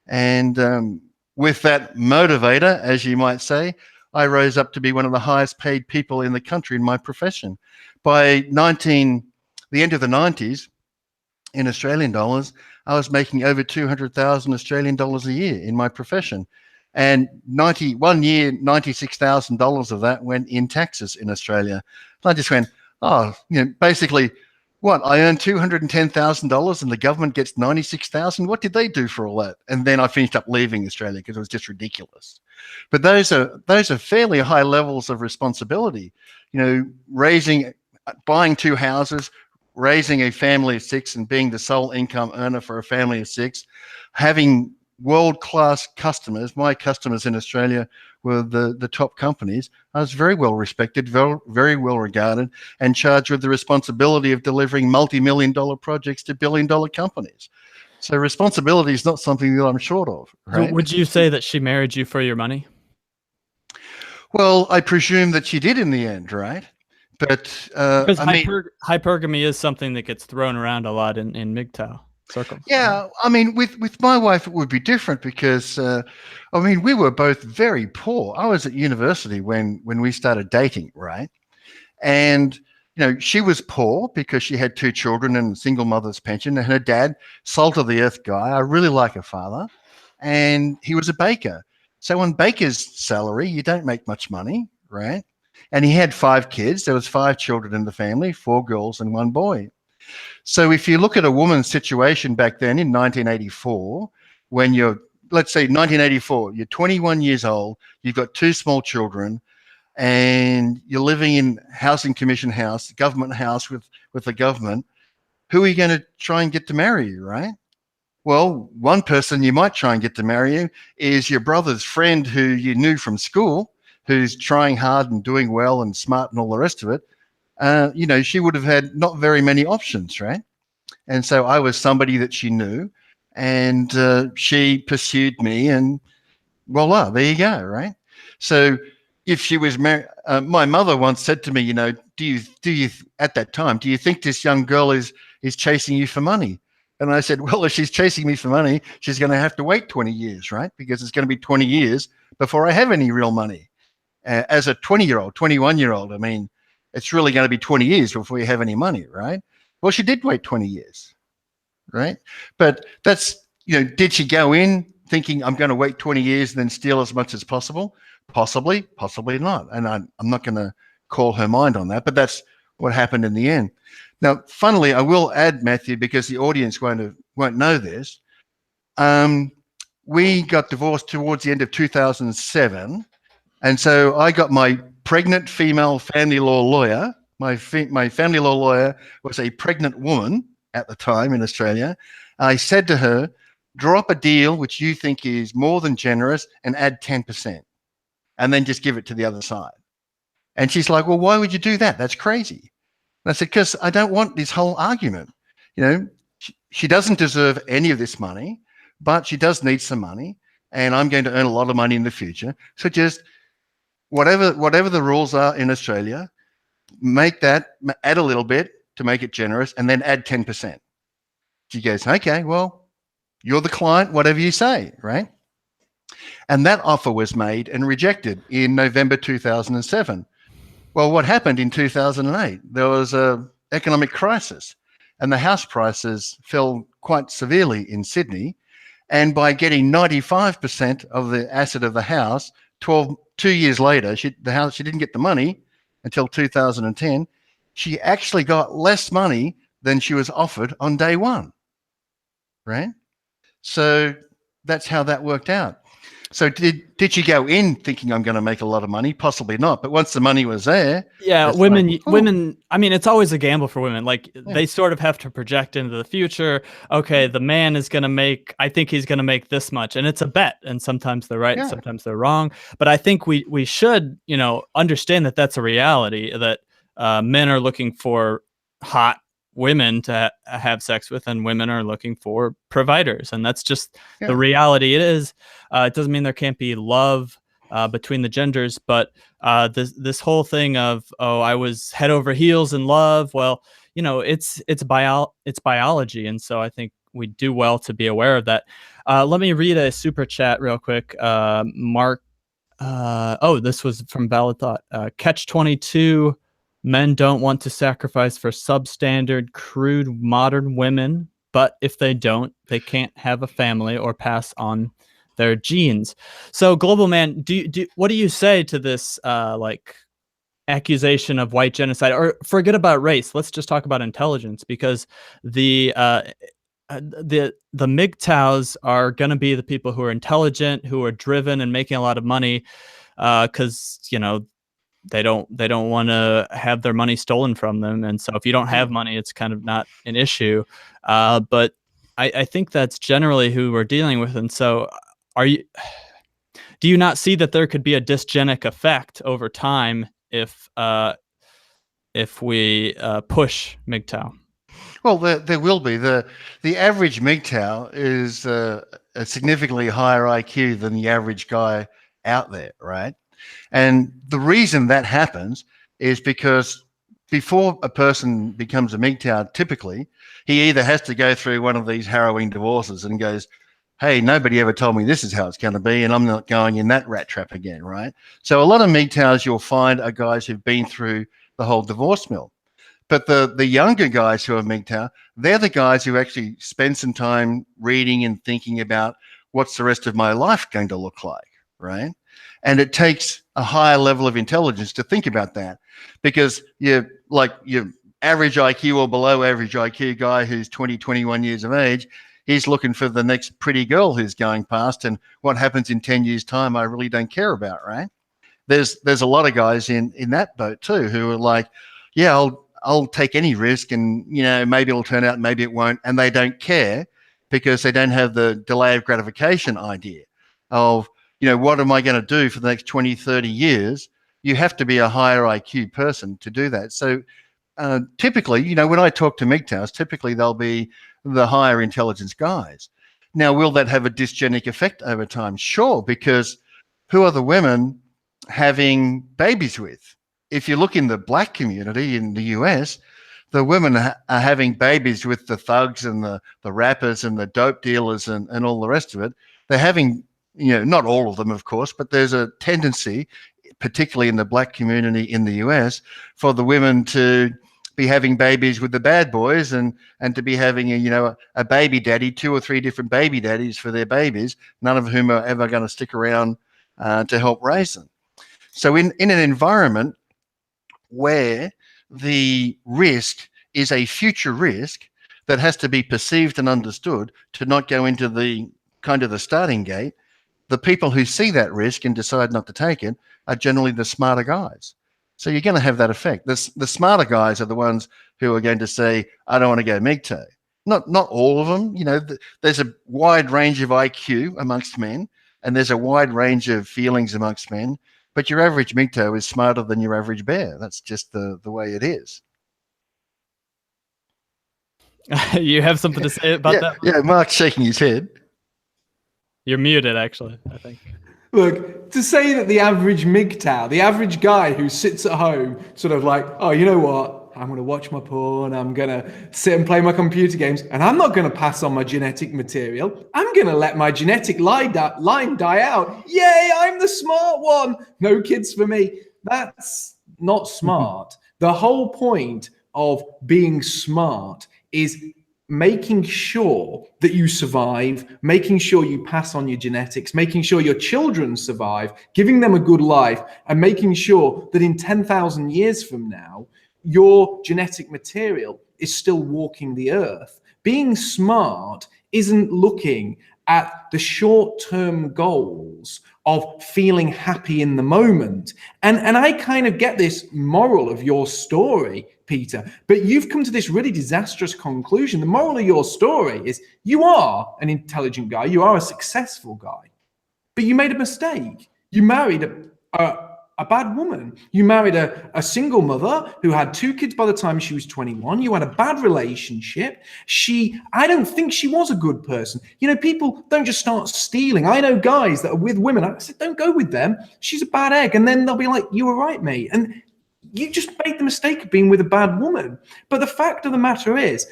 And with that motivator, as you might say, I rose up to be one of the highest paid people in the country in my profession. By the end of the 90s, in Australian dollars, I was making over 200,000 Australian dollars a year in my profession. And 1 year, $96,000 of that went in taxes in Australia. And I just went, basically, what? I earn $210,000 and the government gets $96,000. What did they do for all that? And then I finished up leaving Australia because it was just ridiculous. But those are fairly high levels of responsibility. Buying 2 houses, raising a family of 6, and being the sole income earner for a family of 6, having world-class customers. My customers in Australia were the top companies. I was very well respected, very well regarded, and charged with the responsibility of delivering multi-million-dollar projects to billion-dollar companies. So responsibility is not something that I'm short of. Right? So would you say that she married you for your money? Well, I presume that she did in the end, right? But because hypergamy is something that gets thrown around a lot in MGTOW circles. Yeah, I mean, with my wife, it would be different because, we were both very poor. I was at university when we started dating, right? And, she was poor because she had 2 children and a single mother's pension, and her dad, salt of the earth guy, I really like her father, and he was a baker. So on baker's salary, you don't make much money, right? And he had 5 kids. There was 5 children in the family, 4 girls and 1 boy. So if you look at a woman's situation back then in 1984, when let's say 1984, you're 21 years old, you've got 2 small children, and you're living in housing commission house, government house with the government, who are you going to try and get to marry you, right? Well, one person you might try and get to marry you is your brother's friend who you knew from school, who's trying hard and doing well and smart and all the rest of it. You know, she would have had not very many options, right? And so I was somebody that she knew, and she pursued me, and voila, there you go, right? So if she was married, my mother once said to me, you know, do you at that time, do you think this young girl is chasing you for money? And I said, well, if she's chasing me for money, she's going to have to wait 20 years, right? Because it's going to be 20 years before I have any real money. As a 20-year-old, 21-year-old, I mean, it's really going to be 20 years before you have any money, right? Well, she did wait 20 years, right? But that's, you know, did she go in thinking I'm going to wait 20 years and then steal as much as possible? Possibly, possibly not. And I'm not going to call her mind on that, but that's what happened in the end. Now, funnily, I will add, Matthew, because the audience won't know this. We got divorced towards the end of 2007. And so I got my pregnant female family law lawyer. My family law lawyer was a pregnant woman at the time in Australia. I said to her, drop a deal which you think is more than generous and add 10%, and then just give it to the other side. And she's like, well, why would you do that? That's crazy. And I said, because I don't want this whole argument. You know, she doesn't deserve any of this money, but she does need some money, and I'm going to earn a lot of money in the future. So just whatever the rules are in Australia, make that, add a little bit to make it generous, and then add 10%. She goes, okay, well, you're the client, whatever you say, right? And that offer was made and rejected in November 2007. Well, what happened in 2008? There was an economic crisis, and the house prices fell quite severely in Sydney. And by getting 95% of the asset of the house, 2 years later, she didn't get the money until 2010. She actually got less money than she was offered on day one, right? So that's how that worked out. So did she go in thinking I'm going to make a lot of money? Possibly not. But once the money was there, yeah, women. I mean, it's always a gamble for women. Like they sort of have to project into the future. Okay, the man is going to make. I think he's going to make this much, and it's a bet. And sometimes they're right, and sometimes they're wrong. But I think we should, you know, understand that that's a reality. That men are looking for hot women to have sex with, and women are looking for providers, and that's just the reality. It is. It doesn't mean there can't be love between the genders, but this whole thing of, oh, I was head over heels in love. Well, you know, it's biology, and so I think we do well to be aware of that. Let me read a super chat real quick. Mark. This was from Valid Thought. Catch 22. Men don't want to sacrifice for substandard, crude, modern women, but if they don't, they can't have a family or pass on their genes. So, Global Man, what do you say to this like accusation of white genocide? Or forget about race. Let's just talk about intelligence, because the MGTOWs are going to be the people who are intelligent, who are driven, and making a lot of money, because you know. They don't want to have their money stolen from them. And so if you don't have money, it's kind of not an issue. But I think that's generally who we're dealing with. And so do you not see that there could be a dysgenic effect over time if we push MGTOW? Well, there will be. The average MGTOW is a significantly higher IQ than the average guy out there, right? And the reason that happens is because before a person becomes a MGTOW, typically, he either has to go through one of these harrowing divorces and goes, hey, nobody ever told me this is how it's going to be, and I'm not going in that rat trap again, right? So a lot of MGTOWs you'll find are guys who've been through the whole divorce mill. But the younger guys who are MGTOW, they're the guys who actually spend some time reading and thinking about what's the rest of my life going to look like, right? And it takes a higher level of intelligence to think about that, because your average IQ or below average IQ guy who's 20, 21 years of age, he's looking for the next pretty girl who's going past, and what happens in 10 years' time, I really don't care about, right? There's a lot of guys in that boat too who are like, yeah, I'll take any risk, and you know, maybe it'll turn out, maybe it won't, and they don't care because they don't have the delay of gratification idea of, what am I going to do for the next 20, 30 years? You have to be a higher IQ person to do that. So typically, when I talk to MGTOWs, typically they'll be the higher intelligence guys. Now, will that have a dysgenic effect over time? Sure, because who are the women having babies with? If you look in the black community in the US, the women are having babies with the thugs and the rappers and the dope dealers and all the rest of it. They're having, not all of them, of course, but there's a tendency, particularly in the black community in the US, for the women to be having babies with the bad boys and to be having a baby daddy, 2 or 3 different baby daddies for their babies, none of whom are ever going to stick around to help raise them. So in an environment where the risk is a future risk that has to be perceived and understood to not go into the kind of the starting gate, the people who see that risk and decide not to take it are generally the smarter guys. So you're going to have that effect. The smarter guys are the ones who are going to say, I don't want to go MGTOW. Not all of them. There's a wide range of IQ amongst men, and there's a wide range of feelings amongst men. But your average MGTOW is smarter than your average bear. That's just the way it is. You have something to say about that? Yeah, Mark's shaking his head. You're muted, actually, I think. Look, to say that the average MGTOW, the average guy who sits at home, sort of like, oh, you know what? I'm going to watch my porn. I'm going to sit and play my computer games. And I'm not going to pass on my genetic material. I'm going to let my genetic line die out. Yay, I'm the smart one. No kids for me. That's not smart. The whole point of being smart is making sure that you survive, making sure you pass on your genetics, making sure your children survive, giving them a good life, and making sure that in 10,000 years from now, your genetic material is still walking the earth. Being smart isn't looking at the short-term goals of feeling happy in the moment. And I kind of get this moral of your story, Peter, but you've come to this really disastrous conclusion. The moral of your story is you are an intelligent guy, you are a successful guy, but you made a mistake. You married a bad woman. You married a single mother who had 2 kids by the time she was 21. You had a bad relationship. I don't think she was a good person. People don't just start stealing. I know guys that are with women. I said, don't go with them. She's a bad egg. And then they'll be like, you were right, mate. And you just made the mistake of being with a bad woman. But the fact of the matter is,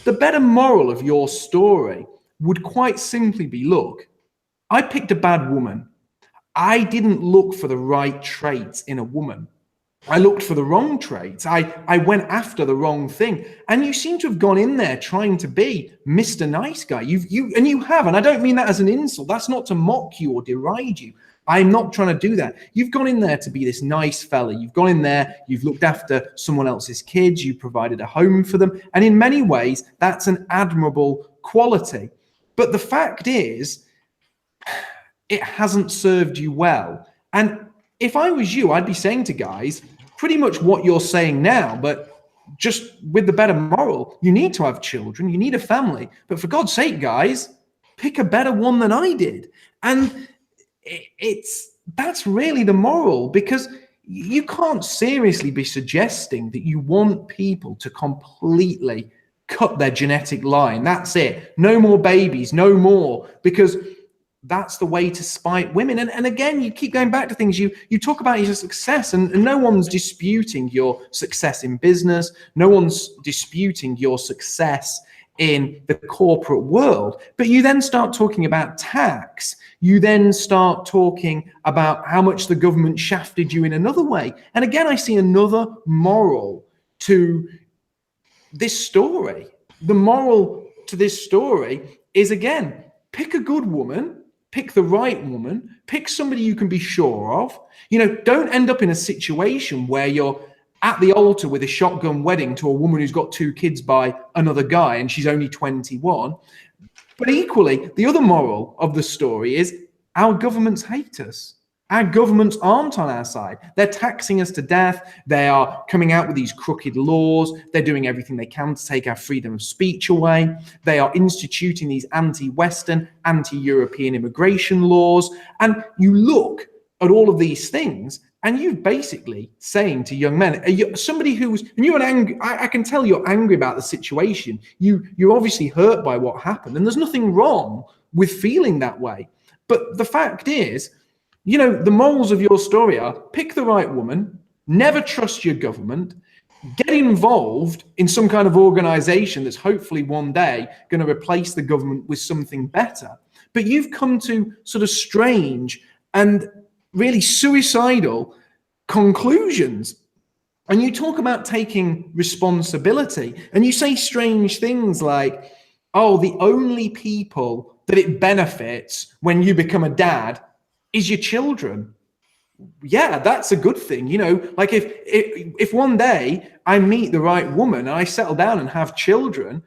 the better moral of your story would quite simply be, look, I picked a bad woman. I didn't look for the right traits in a woman. I looked for the wrong traits. I went after the wrong thing. And you seem to have gone in there trying to be Mr. Nice Guy. You have, and I don't mean that as an insult. That's not to mock you or deride you. I'm not trying to do that. You've gone in there to be this nice fella. You've gone in there, you've looked after someone else's kids, you provided a home for them. And in many ways, that's an admirable quality. But the fact is, it hasn't served you well. And if I was you, I'd be saying to guys pretty much what you're saying now, but just with the better moral. You need to have children, you need a family, but for God's sake, guys, pick a better one than I did. And that's really the moral, because you can't seriously be suggesting that you want people to completely cut their genetic line. That's it. No more babies, no more, because that's the way to spite women. And again, you keep going back to things. You talk about your success, and no one's disputing your success in business. No one's disputing your success in the corporate world. But you then start talking about tax. You then start talking about how much the government shafted you in another way. And again, I see another moral to this story. The moral to this story is, again, pick a good woman, pick the right woman, pick somebody you can be sure of. Don't end up in a situation where you're at the altar with a shotgun wedding to a woman who's got 2 kids by another guy and she's only 21. But equally, the other moral of the story is our governments hate us. Our governments aren't on our side. They're taxing us to death. They are coming out with these crooked laws. They're doing everything they can to take our freedom of speech away. They are instituting these anti-Western, anti-European immigration laws. And you look at all of these things, and you're basically saying to young men, somebody who's, and you're angry, I can tell you're angry about the situation. You're obviously hurt by what happened, and there's nothing wrong with feeling that way. But the fact is, you know, the morals of your story are pick the right woman, never trust your government, get involved in some kind of organization that's hopefully one day going to replace the government with something better. But you've come to sort of strange and really suicidal conclusions. And you talk about taking responsibility, and you say strange things like, oh, the only people that it benefits when you become a dad is your children. Yeah, that's a good thing. You know, like if one day I meet the right woman and I settle down and have children,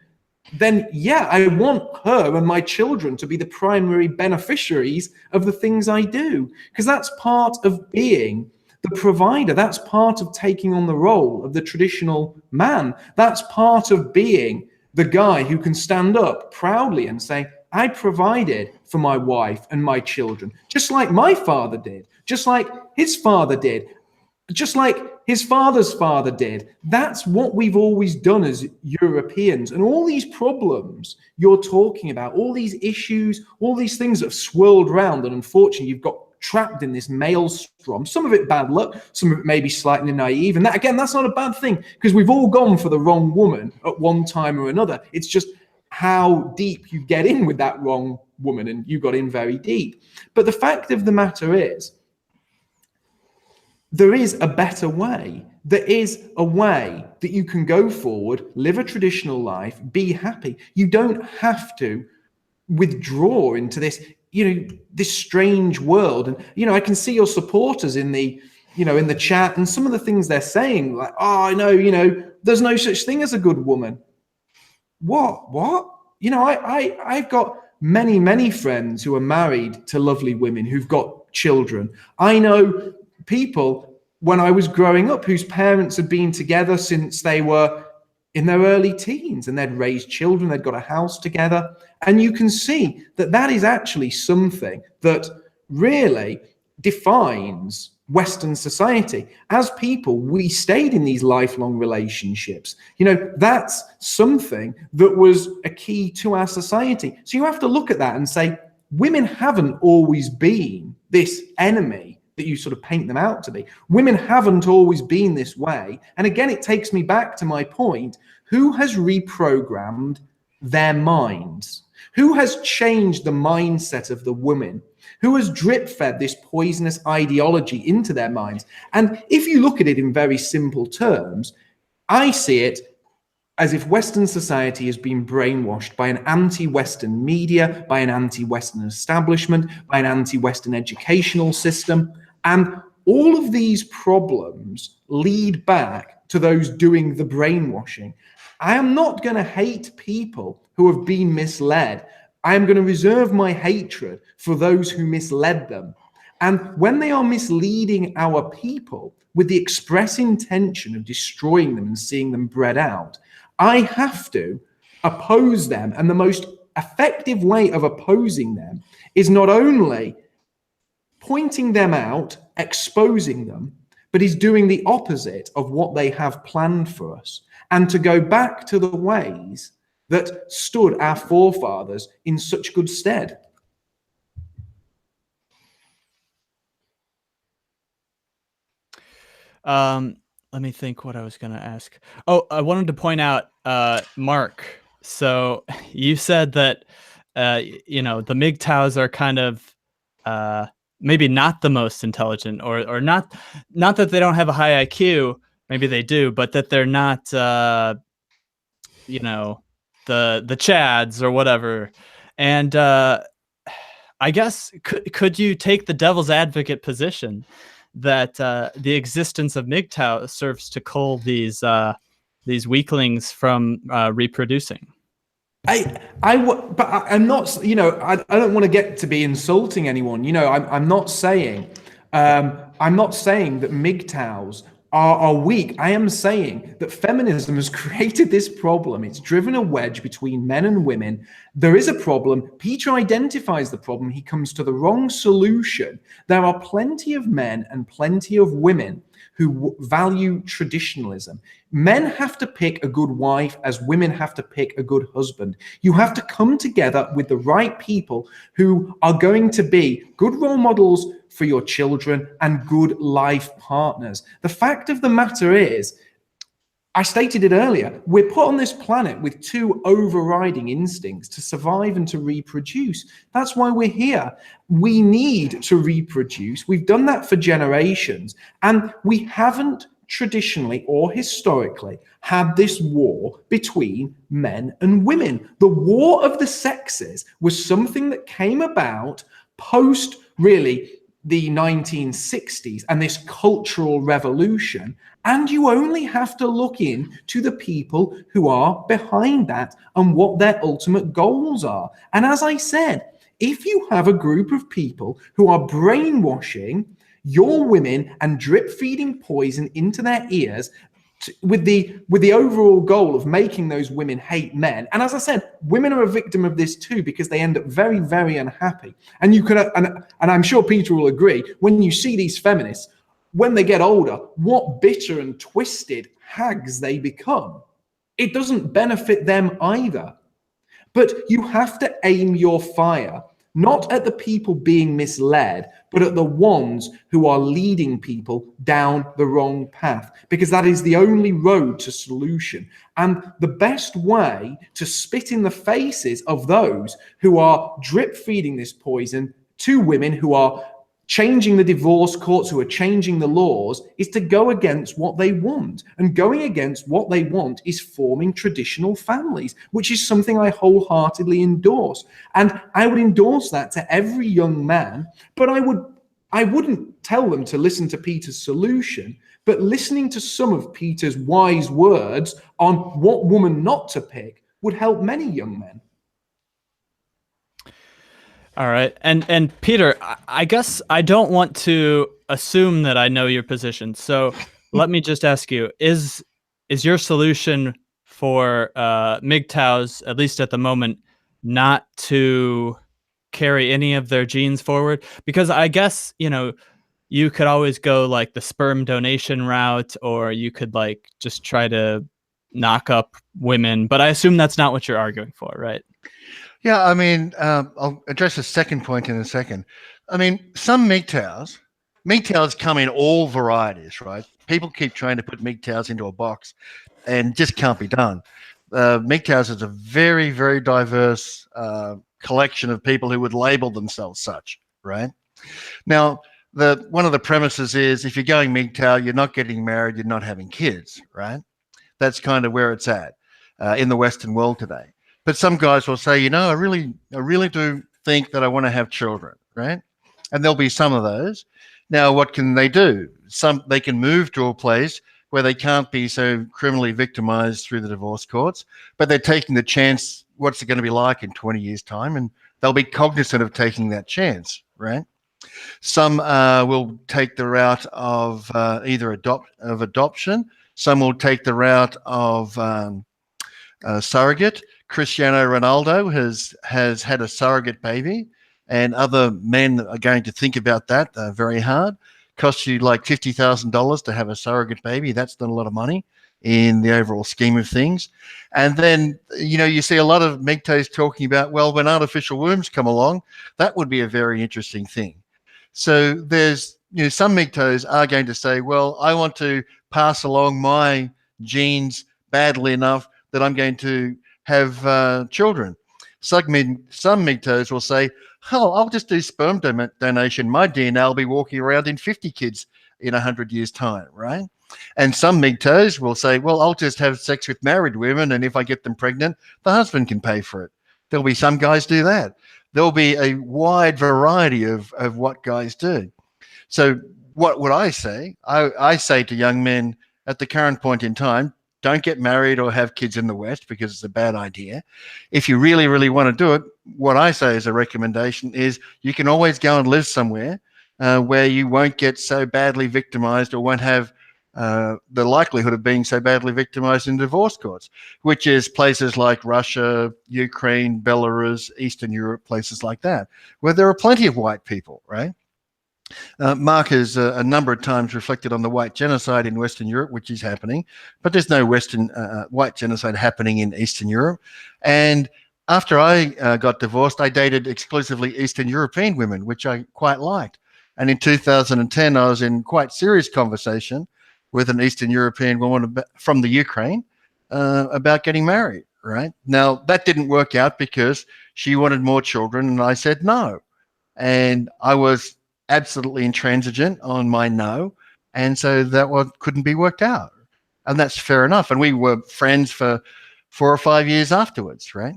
then yeah, I want her and my children to be the primary beneficiaries of the things I do, because that's part of being the provider. That's part of taking on the role of the traditional man. That's part of being the guy who can stand up proudly and say, I provided for my wife and my children, just like my father did, just like his father did, just like his father's father did. That's what we've always done as Europeans. And all these problems you're talking about, all these issues, all these things that have swirled around, and unfortunately you've got trapped in this maelstrom, some of it bad luck, some of it maybe slightly naive. And that, again, that's not a bad thing, because we've all gone for the wrong woman at one time or another. It's just how deep you get in with that wrong woman, and you got in very deep. But the fact of the matter is, there is a better way. There is a way that you can go forward, live a traditional life, be happy. You don't have to withdraw into this, you know, this strange world. And, you know, I can see your supporters in the, you know, in the chat, and some of the things they're saying, like, oh, I know, you know, there's no such thing as a good woman. What? You know, I've got many friends who are married to lovely women who've got children. I know people when I was growing up whose parents had been together since they were in their early teens, and they'd raised children, they'd got a house together. And you can see that that is actually something that really defines Western society. As people, we stayed in these lifelong relationships. You know, that's something that was a key to our society. So you have to look at that and say, women haven't always been this enemy that you sort of paint them out to be. Women haven't always been this way. And again, it takes me back to my point. Who has reprogrammed their minds? Who has changed the mindset of the women? Who has drip-fed this poisonous ideology into their minds? And if you look at it in very simple terms, I see it as if Western society has been brainwashed by an anti-Western media, by an anti-Western establishment, by an anti-Western educational system. And all of these problems lead back to those doing the brainwashing. I am not going to hate people who have been misled. I am going to reserve my hatred for those who misled them. And when they are misleading our people with the express intention of destroying them and seeing them bred out, I have to oppose them. And the most effective way of opposing them is not only pointing them out, exposing them, but is doing the opposite of what they have planned for us, and to go back to the ways that stood our forefathers in such good stead. Let me think what I was going to ask. Oh, I wanted to point out, Mark. So you said that, you know, the MGTOWs are kind of maybe not the most intelligent, or not that they don't have a high IQ. Maybe they do, but that they're not, you know, the Chads or whatever. And I guess could you take the devil's advocate position that the existence of MGTOW serves to cull these weaklings from reproducing? But I'm not, you know, I don't want to get to be insulting anyone. You know, I'm not saying I'm not saying that MGTOWs are weak. I am saying that feminism has created this problem. It's driven a wedge between men and women. There is a problem. Peter identifies the problem. He comes to the wrong solution. There are plenty of men and plenty of women who value traditionalism. Men have to pick a good wife as women have to pick a good husband. You have to come together with the right people who are going to be good role models for your children and good life partners. The fact of the matter is, I stated it earlier, we're put on this planet with two overriding instincts: to survive and to reproduce. That's why we're here. We need to reproduce. We've done that for generations, and we haven't traditionally or historically had this war between men and women. The war of the sexes was something that came about post, really, the 1960s and this cultural revolution. And you only have to look into the people who are behind that and what their ultimate goals are. And as I said, if you have a group of people who are brainwashing your women and drip feeding poison into their ears with the overall goal of making those women hate men. And as I said, women are a victim of this too, because they end up very, very unhappy. And you can, and I'm sure Peter will agree, when you see these feminists, when they get older, what bitter and twisted hags they become. It doesn't benefit them either. But you have to aim your fire not at the people being misled, but at the ones who are leading people down the wrong path, because that is the only road to solution. And the best way to spit in the faces of those who are drip feeding this poison to women, who are changing the divorce courts, who are changing the laws, is to go against what they want. And going against what they want is forming traditional families, which is something I wholeheartedly endorse. And I would endorse that to every young man, but I wouldn't tell them to listen to Peter's solution, but listening to some of Peter's wise words on what woman not to pick would help many young men. All right. And Peter, I guess I don't want to assume that I know your position. So let me just ask you, is your solution for MGTOWs, at least at the moment, not to carry any of their genes forward? Because I guess, you could always go like the sperm donation route, or you could like just try to knock up women. But I assume that's not what you're arguing for, right? Yeah, I mean, I'll address the second point in a second. I mean, some MGTOWs come in all varieties, right? People keep trying to put MGTOWs into a box and just can't be done. MGTOWs is a very, very diverse collection of people who would label themselves such, right? Now, one of the premises is if you're going MGTOW, you're not getting married, you're not having kids, right? That's kind of where it's at in the Western world today. But some guys will say, I really do think that I want to have children, right? And there'll be some of those. Now, what can they do? They can move to a place where they can't be so criminally victimized through the divorce courts, but they're taking the chance, what's it going to be like in 20 years' time? And they'll be cognizant of taking that chance, right? Some will take the route of either adoption. Some will take the route of surrogate. Cristiano Ronaldo has had a surrogate baby, and other men are going to think about that very hard. Costs you like $50,000 to have a surrogate baby. That's not a lot of money in the overall scheme of things. And then, you see a lot of MGTOWs talking about, well, when artificial wombs come along, that would be a very interesting thing. So there's, some MGTOWs are going to say, well, I want to pass along my genes badly enough that I'm going to have children. Some MGTOWs will say, I'll just do sperm donation. My DNA will be walking around in 50 kids in 100 years' time, right? And some MGTOWs will say, well, I'll just have sex with married women, and if I get them pregnant, the husband can pay for it. There'll be some guys do that. There'll be a wide variety of what guys do. So what would I say? I say to young men at the current point in time, don't get married or have kids in the West because it's a bad idea. If you really, really want to do it, what I say as a recommendation is you can always go and live somewhere where you won't get so badly victimized or won't have the likelihood of being so badly victimized in divorce courts, which is places like Russia, Ukraine, Belarus, Eastern Europe, places like that, where there are plenty of white people, right? Mark has a number of times reflected on the white genocide in Western Europe, which is happening, but there's no white genocide happening in Eastern Europe. And after I got divorced, I dated exclusively Eastern European women, which I quite liked. And in 2010, I was in quite serious conversation with an Eastern European woman from the Ukraine about getting married, right? Now, that didn't work out because she wanted more children, and I said no. And I was absolutely intransigent on my no, and so that one couldn't be worked out, and that's fair enough. And we were friends for 4 or 5 years afterwards, right?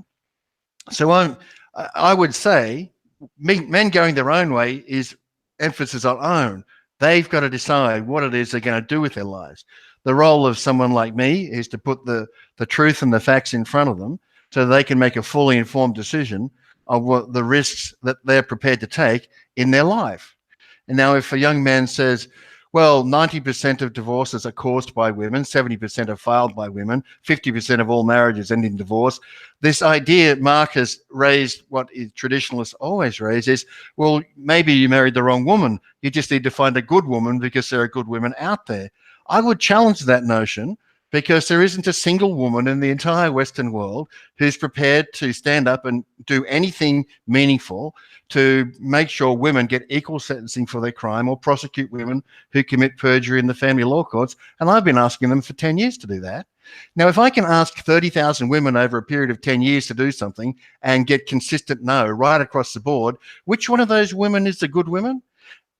So I would say men going their own way is emphasis on own. They've got to decide what it is they're going to do with their lives. The role of someone like me is to put the truth and the facts in front of them so they can make a fully informed decision of what the risks that they're prepared to take in their life. And now if a young man says, well, 90% of divorces are caused by women, 70% are filed by women, 50% of all marriages end in divorce, this idea Mark has raised, what traditionalists always raise, is, well, maybe you married the wrong woman. You just need to find a good woman because there are good women out there. I would challenge that notion, because there isn't a single woman in the entire Western world who's prepared to stand up and do anything meaningful to make sure women get equal sentencing for their crime or prosecute women who commit perjury in the family law courts. And I've been asking them for 10 years to do that. Now, if I can ask 30,000 women over a period of 10 years to do something and get consistent no right across the board, which one of those women is the good women?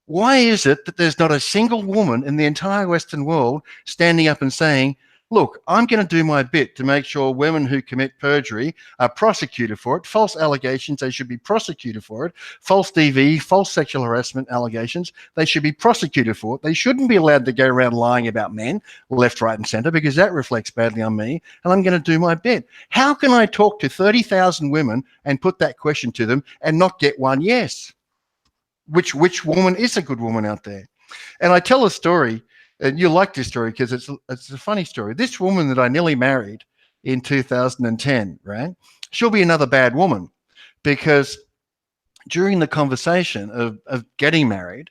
Why is it that there's not a single woman in the entire Western world standing up and saying, look, I'm going to do my bit to make sure women who commit perjury are prosecuted for it. False allegations, they should be prosecuted for it. False DV, false sexual harassment allegations, they should be prosecuted for it. They shouldn't be allowed to go around lying about men left, right, and center, because that reflects badly on me, and I'm going to do my bit. How can I talk to 30,000 women and put that question to them and not get one yes? Which woman is a good woman out there? And I tell a story, and you'll like this story because it's a funny story. This woman that I nearly married in 2010, right? She'll be another bad woman, because during the conversation of getting married,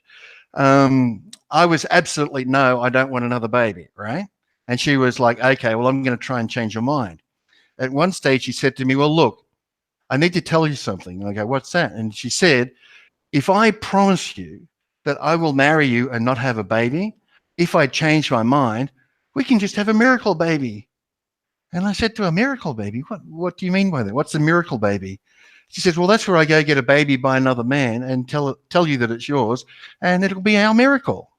I was absolutely no, I don't want another baby, right? And she was like, okay, well, I'm going to try and change your mind. At one stage, she said to me, well, look, I need to tell you something. And I go, what's that? And she said, if I promise you that I will marry you and not have a baby, if I change my mind, we can just have a miracle baby. And I said to her, miracle baby? What do you mean by that? What's a miracle baby? She says, well, that's where I go get a baby by another man and tell you that it's yours, and it'll be our miracle,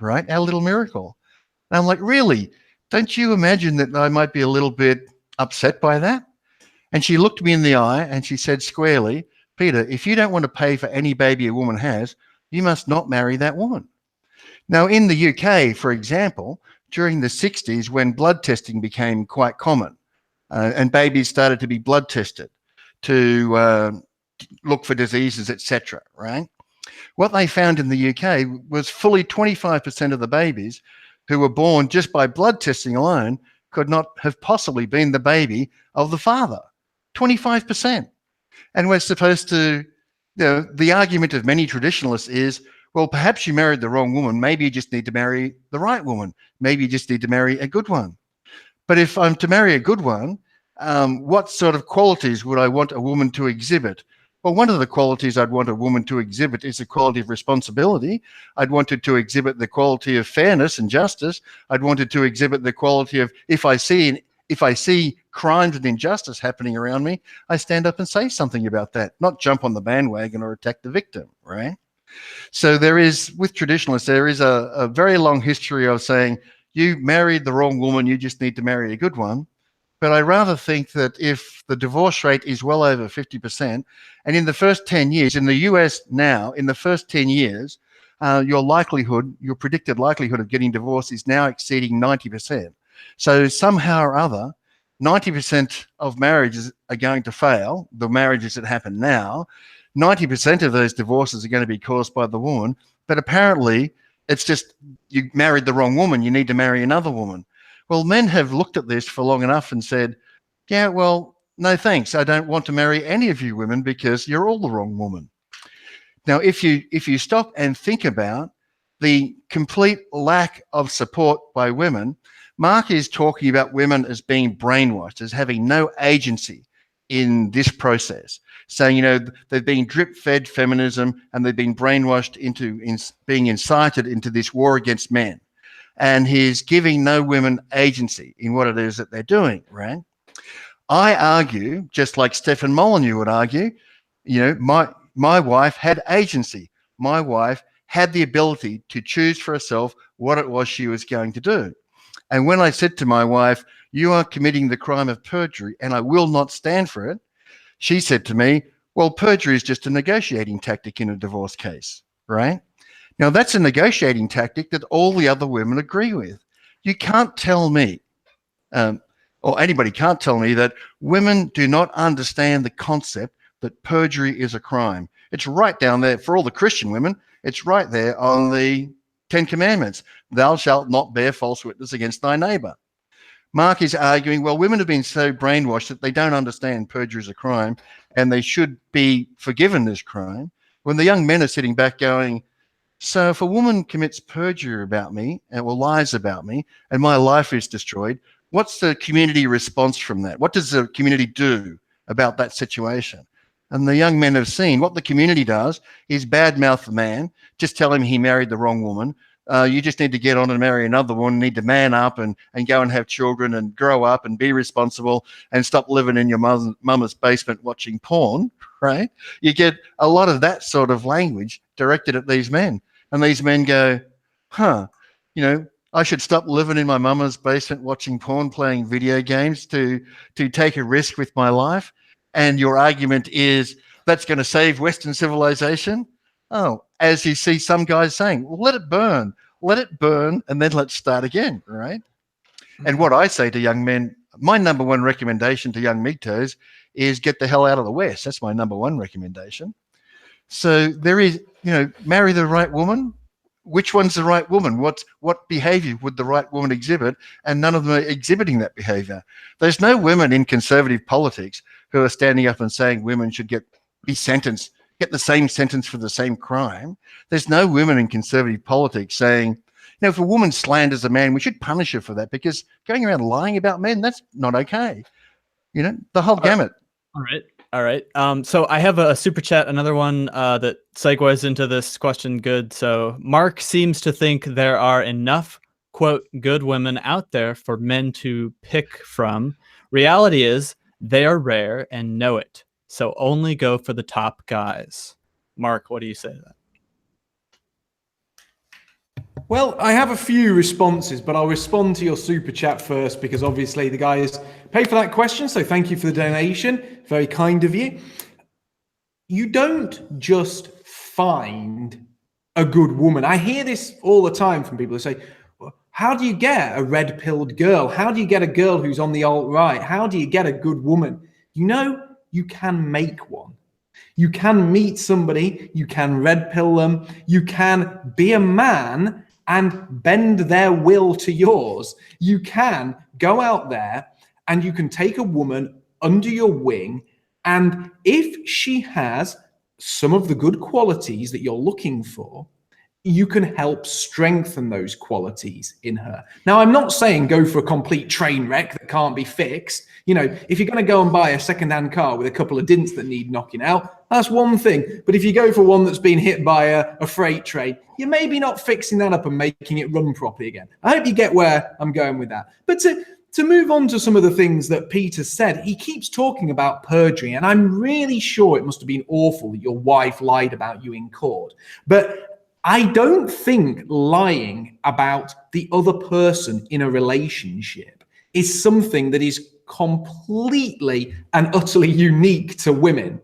right? Our little miracle. And I'm like, really? Don't you imagine that I might be a little bit upset by that? And she looked me in the eye and she said squarely, Peter, if you don't want to pay for any baby a woman has, you must not marry that woman. Now, in the UK, for example, during the 60s, when blood testing became quite common and babies started to be blood tested to look for diseases, etc., right? What they found in the UK was fully 25% of the babies who were born just by blood testing alone could not have possibly been the baby of the father. 25%. And we're supposed to, the argument of many traditionalists is, well, perhaps you married the wrong woman. Maybe you just need to marry the right woman. Maybe you just need to marry a good one. But if I'm to marry a good one, what sort of qualities would I want a woman to exhibit? Well, one of the qualities I'd want a woman to exhibit is the quality of responsibility. I'd want it to exhibit the quality of fairness and justice. I'd want it to exhibit the quality of, if I see crimes and injustice happening around me, I stand up and say something about that, not jump on the bandwagon or attack the victim, right? So there is, with traditionalists, there is a very long history of saying, you married the wrong woman, you just need to marry a good one. But I rather think that if the divorce rate is well over 50%, and in the first 10 years, in the US now, in the first 10 years, your predicted likelihood of getting divorced is now exceeding 90%. So somehow or other, 90% of marriages are going to fail, the marriages that happen now. 90% of those divorces are going to be caused by the woman, But apparently it's just you married the wrong woman. You need to marry another woman. Well, men have looked at this for long enough and said, yeah, well, no thanks. I don't want to marry any of you women because you're all the wrong woman. Now, if you stop and think about the complete lack of support by women, Mark is talking about women as being brainwashed, as having no agency in this process, saying, you know, they've been drip-fed feminism and they've been brainwashed into being incited into this war against men. And he's giving no women agency in what it is that they're doing, right? I argue, just like Stefan Molyneux would argue, you know, my wife had agency. My wife had the ability to choose for herself what it was she was going to do. And when I said to my wife, you are committing the crime of perjury and I will not stand for it, she said to me, well, perjury is just a negotiating tactic in a divorce case, right? Now, that's a negotiating tactic that all the other women agree with. You can't tell me, or anybody can't tell me, that women do not understand the concept that perjury is a crime. It's right down there for all the Christian women. It's right there on the 10 Commandments. Thou shalt not bear false witness against thy neighbor. Mark is arguing, well, women have been so brainwashed that they don't understand perjury is a crime and they should be forgiven this crime, when the young men are sitting back going, so if a woman commits perjury about me or lies about me and my life is destroyed, what's the community response from that? What does the community do about that situation? And the young men have seen what the community does is badmouth the man, just tell him he married the wrong woman. You just need to get on and marry another one, need to man up and go and have children and grow up and be responsible and stop living in your mama's basement watching porn, right? You get a lot of that sort of language directed at these men. And these men go, you know, I should stop living in my mama's basement watching porn, playing video games to take a risk with my life. And your argument is that's going to save Western civilization? Oh, as you see some guys saying, well, let it burn, and then let's start again, right? And what I say to young men, my number one recommendation to young MGTOWs is get the hell out of the West. That's my number one recommendation. So there is, you know, marry the right woman. Which one's the right woman? What behavior would the right woman exhibit? And none of them are exhibiting that behavior. There's no women in conservative politics who are standing up and saying women should get the same sentence for the same crime. There's no women in conservative politics saying, you know, if a woman slanders a man, we should punish her for that, because going around lying about men, that's not okay. You know, the whole gamut. All right. So I have a super chat, another one that segues into this question. Good. So Mark seems to think there are enough, quote, good women out there for men to pick from. Reality is they are rare and know it. So only go for the top guys. Mark, what do you say to that? Well, I have a few responses, but I'll respond to your super chat first because obviously the guys paid for that question. So thank you for the donation. Very kind of you. You don't just find a good woman. I hear this all the time from people who say, well, how do you get a red-pilled girl? How do you get a girl who's on the alt-right? How do you get a good woman? You know, you can make one. You can meet somebody, you can red pill them, you can be a man and bend their will to yours. You can go out there and you can take a woman under your wing, and if she has some of the good qualities that you're looking for, you can help strengthen those qualities in her. Now, I'm not saying go for a complete train wreck that can't be fixed. You know, if you're going to go and buy a second-hand car with a couple of dents that need knocking out, that's one thing. But if you go for one that's been hit by a freight train, you're maybe not fixing that up and making it run properly again. I hope you get where I'm going with that. But to move on to some of the things that Peter said, he keeps talking about perjury, and I'm really sure it must have been awful that your wife lied about you in court. But I don't think lying about the other person in a relationship is something that is completely and utterly unique to women.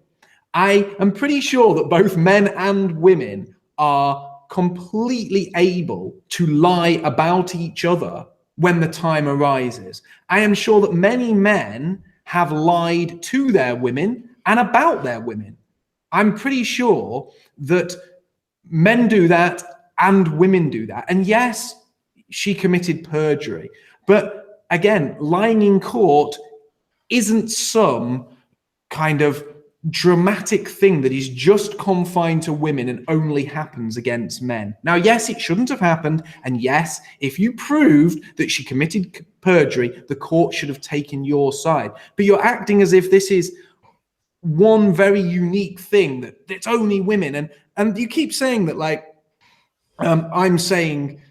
I am pretty sure that both men and women are completely able to lie about each other when the time arises. I am sure that many men have lied to their women and about their women. I'm pretty sure that men do that and women do that. And yes, she committed perjury. But again, lying in court isn't some kind of dramatic thing that is just confined to women and only happens against men. Now, yes, it shouldn't have happened. And yes, if you proved that she committed perjury, the court should have taken your side. But you're acting as if this is one very unique thing, that it's only women. And you keep saying that, like, I'm saying,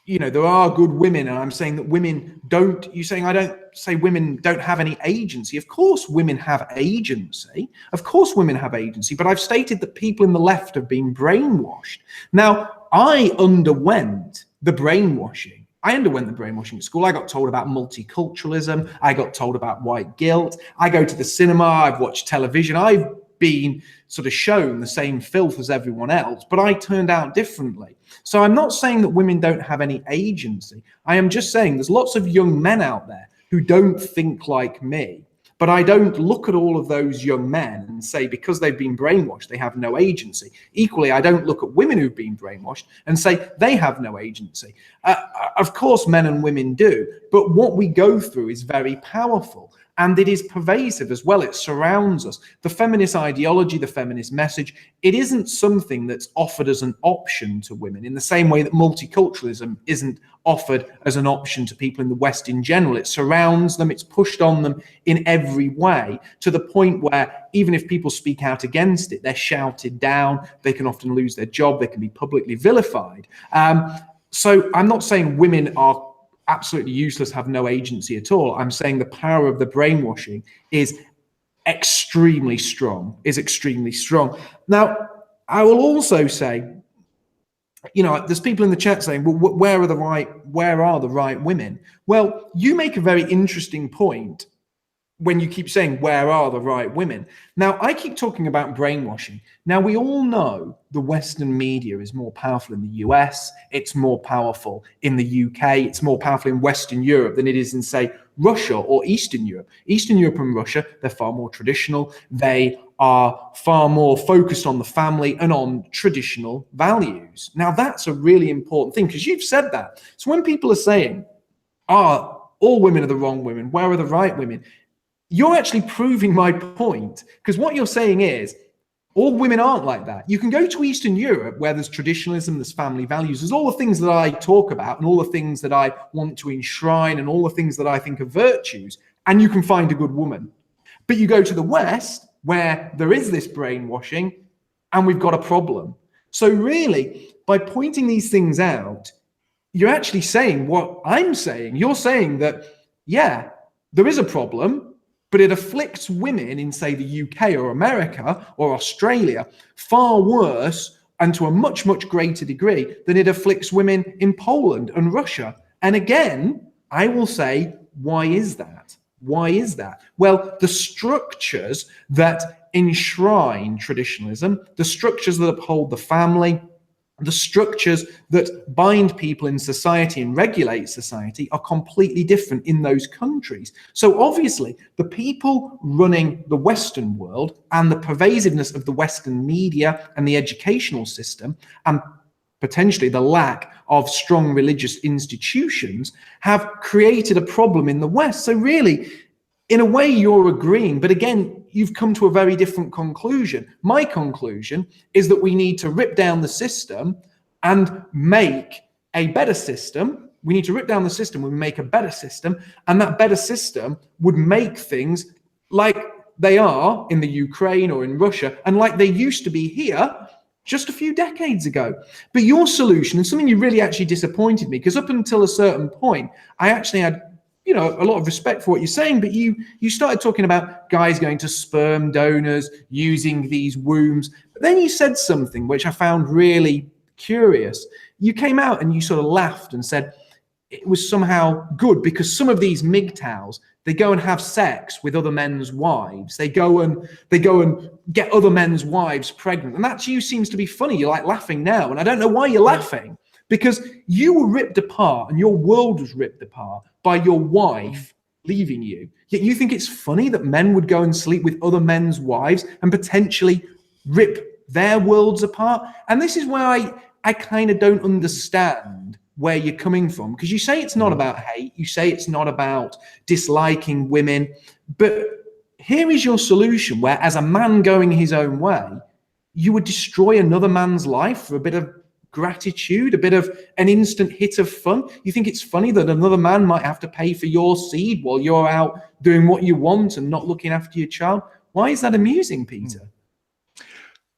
you know, there are good women, and I'm saying that women don't. You're saying I don't say women don't have any agency. Of course women have agency. Of course women have agency. But I've stated that people in the left have been brainwashed. Now, I underwent the brainwashing. I underwent the brainwashing at school. I got told about multiculturalism. I got told about white guilt. I go to the cinema. I've watched television. I've been sort of shown the same filth as everyone else, but I turned out differently. So I'm not saying that women don't have any agency. I am just saying there's lots of young men out there who don't think like me, but I don't look at all of those young men and say because they've been brainwashed, they have no agency. Equally, I don't look at women who've been brainwashed and say they have no agency. Of course, men and women do, but what we go through is very powerful. And it is pervasive as well. It surrounds us. The feminist ideology, the feminist message, it isn't something that's offered as an option to women in the same way that multiculturalism isn't offered as an option to people in the West in general. It surrounds them. It's pushed on them in every way, to the point where even if people speak out against it, they're shouted down. They can often lose their job. They can be publicly vilified. So I'm not saying women are absolutely useless, have no agency at all. I'm saying the power of the brainwashing is extremely strong, Now, I will also say, you know, there's people in the chat saying, well, where are the right women? Well, you make a very interesting point when you keep saying, where are the right women? Now, I keep talking about brainwashing. Now, we all know the Western media is more powerful in the US. It's more powerful in the UK. It's more powerful in Western Europe than it is in, say, Russia or Eastern Europe. Eastern Europe and Russia, they're far more traditional. They are far more focused on the family and on traditional values. Now, that's a really important thing, because you've said that. So when people are saying, all women are the wrong women, where are the right women? You're actually proving my point, because what you're saying is all women aren't like that. You can go to Eastern Europe where there's traditionalism, there's family values, there's all the things that I talk about and all the things that I want to enshrine and all the things that I think are virtues, and you can find a good woman. But you go to the West where there is this brainwashing and we've got a problem. So really, by pointing these things out, you're actually saying what I'm saying. You're saying that, yeah, there is a problem, but it afflicts women in, say, the UK or America or Australia far worse and to a much, much greater degree than it afflicts women in Poland and Russia. And again, I will say, why is that? Why is that? Well, the structures that enshrine traditionalism, the structures that uphold the family, the structures that bind people in society and regulate society are completely different in those countries. So obviously, the people running the Western world and the pervasiveness of the Western media and the educational system, and potentially the lack of strong religious institutions, have created a problem in the West. So really, in a way, you're agreeing, but again, you've come to a very different conclusion. My conclusion is that we need to rip down the system and make a better system. We need to rip down the system and make a better system, and that better system would make things like they are in the Ukraine or in Russia and like they used to be here just a few decades ago. But your solution, and something you really actually disappointed me, because up until a certain point, I actually had a lot of respect for what you're saying, but you started talking about guys going to sperm donors, using these wombs. But then you said something which I found really curious. You came out and you sort of laughed and said it was somehow good because some of these MGTOWs, they go and have sex with other men's wives. They go and get other men's wives pregnant. And that to you seems to be funny. You're like laughing now. And I don't know why you're laughing, because you were ripped apart and your world was ripped apart by your wife leaving you. Yet you think it's funny that men would go and sleep with other men's wives and potentially rip they're worlds apart. And this is where I kind of don't understand where you're coming from, because you say it's not about hate, you say it's not about disliking women, but here is your solution where, as a man going his own way, you would destroy another man's life for a bit of gratitude, a bit of an instant hit of fun. You think it's funny that another man might have to pay for your seed while you're out doing what you want and not looking after your child? Why is that amusing, Peter?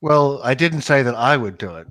Well, I didn't say that I would do it.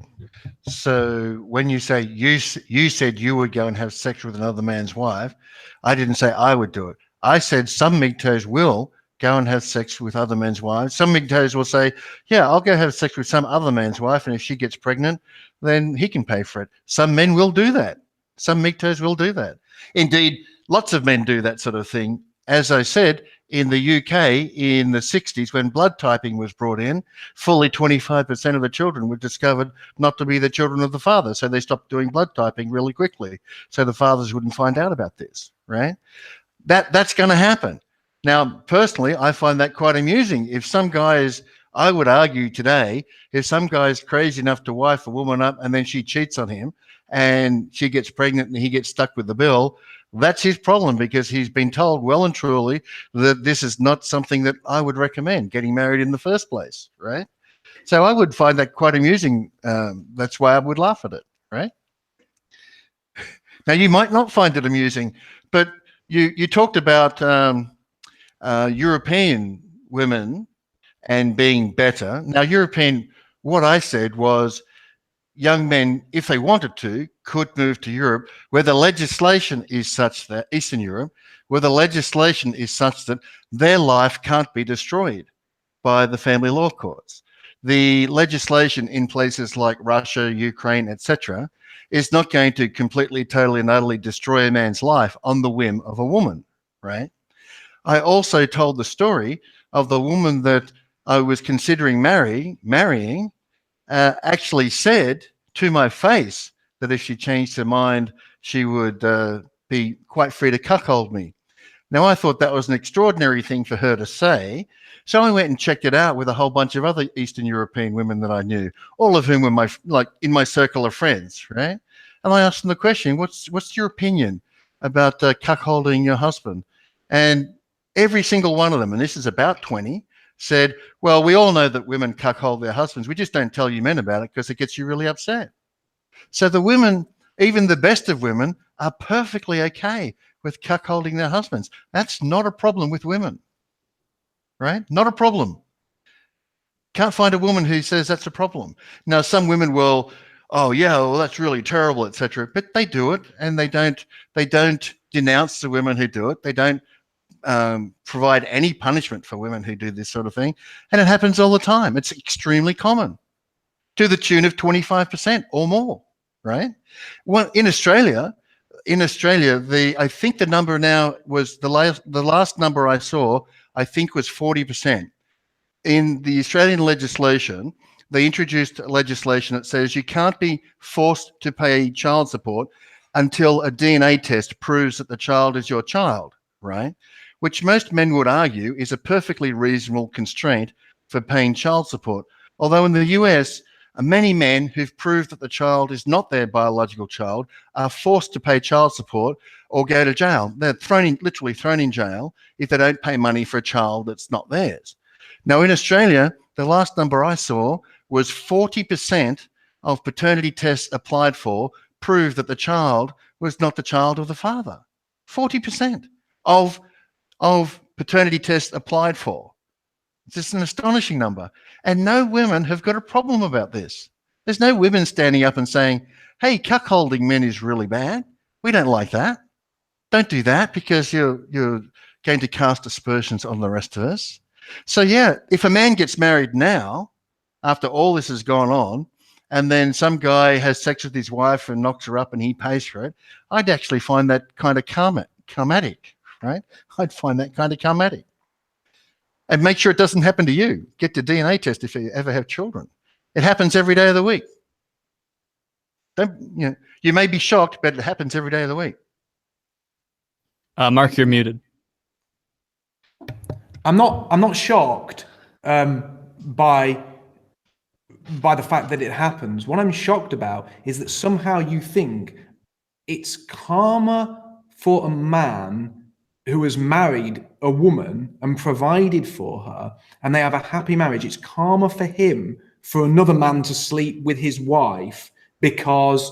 So when you say you said you would go and have sex with another man's wife, I didn't say I would do it. I said some MGTOWs will go and have sex with other men's wives. Some MGTOWs will say, yeah, I'll go have sex with some other man's wife, and if she gets pregnant, then he can pay for it. Some men will do that. Some MGTOWs will do that. Indeed, lots of men do that sort of thing. As I said, in the UK in the 60s, when blood typing was brought in, fully 25% of the children were discovered not to be the children of the father. So they stopped doing blood typing really quickly, so the fathers wouldn't find out about this, right? That's going to happen. Now, personally, I find that quite amusing. If some guy is, I would argue today, if some guy is crazy enough to wife a woman up and then she cheats on him and she gets pregnant and he gets stuck with the bill, that's his problem, because he's been told well and truly that this is not something that I would recommend, getting married in the first place, right? So I would find that quite amusing. That's why I would laugh at it, right? Now, you might not find it amusing, but you talked about European women and being better. Now, what I said was young men, if they wanted to, could move to Europe, where the legislation is such that, Eastern Europe, where the legislation is such that their life can't be destroyed by the family law courts. The legislation in places like Russia, Ukraine, etc., is not going to completely, totally, and utterly destroy a man's life on the whim of a woman, right? I also told the story of the woman that I was considering marrying, actually said to my face that if she changed her mind, she would be quite free to cuckold me. Now, I thought that was an extraordinary thing for her to say, so I went and checked it out with a whole bunch of other Eastern European women that I knew, all of whom were in my circle of friends, right? And I asked them the question, what's your opinion about cuckolding your husband? And every single one of them, and this is about 20, said, well, we all know that women cuckold their husbands. We just don't tell you men about it because it gets you really upset. So the women, even the best of women, are perfectly okay with cuckolding their husbands. That's not a problem with women, right? Not a problem. Can't find a woman who says that's a problem. Now, some women will, oh yeah, well, that's really terrible, etc. But they do it, and they don't denounce the women who do it. They don't provide any punishment for women who do this sort of thing. And it happens all the time. It's extremely common, to the tune of 25% or more, right? Well, in Australia, I think the number now was the last number I saw, I think was 40%. In the Australian legislation, they introduced legislation that says you can't be forced to pay child support until a DNA test proves that the child is your child, right? Which most men would argue is a perfectly reasonable constraint for paying child support. Although in the US, many men who've proved that the child is not their biological child are forced to pay child support or go to jail. They're literally thrown in jail if they don't pay money for a child that's not theirs. Now, in Australia, the last number I saw was 40% of paternity tests applied for proved that the child was not the child of the father. 40% of paternity tests applied for. It's just an astonishing number. And no women have got a problem about this. There's no women standing up and saying, hey, cuckolding men is really bad. We don't like that. Don't do that because you're going to cast aspersions on the rest of us. So yeah, if a man gets married now, after all this has gone on, and then some guy has sex with his wife and knocks her up and he pays for it, I'd actually find that kind of karmatic. Right? I'd find that kind of karmatic. And make sure it doesn't happen to you. Get the DNA test if you ever have children. It happens every day of the week. You may be shocked, but it happens every day of the week. Mark, you're muted. I'm not shocked by by the fact that it happens. What I'm shocked about is that somehow you think it's karma for a man who has married a woman and provided for her, and they have a happy marriage. It's karma for him for another man to sleep with his wife because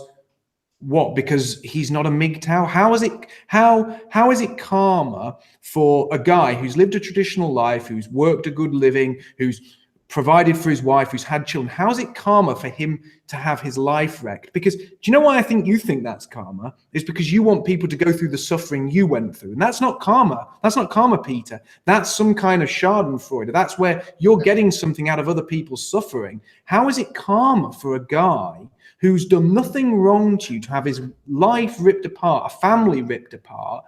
what? Because he's not a MGTOW? How is it karma for a guy who's lived a traditional life, who's worked a good living, who's provided for his wife, who's had children? How is it karma for him to have his life wrecked? Because do you know why I think you think that's karma? It's because you want people to go through the suffering you went through. And that's not karma. That's not karma, Peter. That's some kind of schadenfreude. That's where you're getting something out of other people's suffering. How is it karma for a guy who's done nothing wrong to you to have his life ripped apart, a family ripped apart,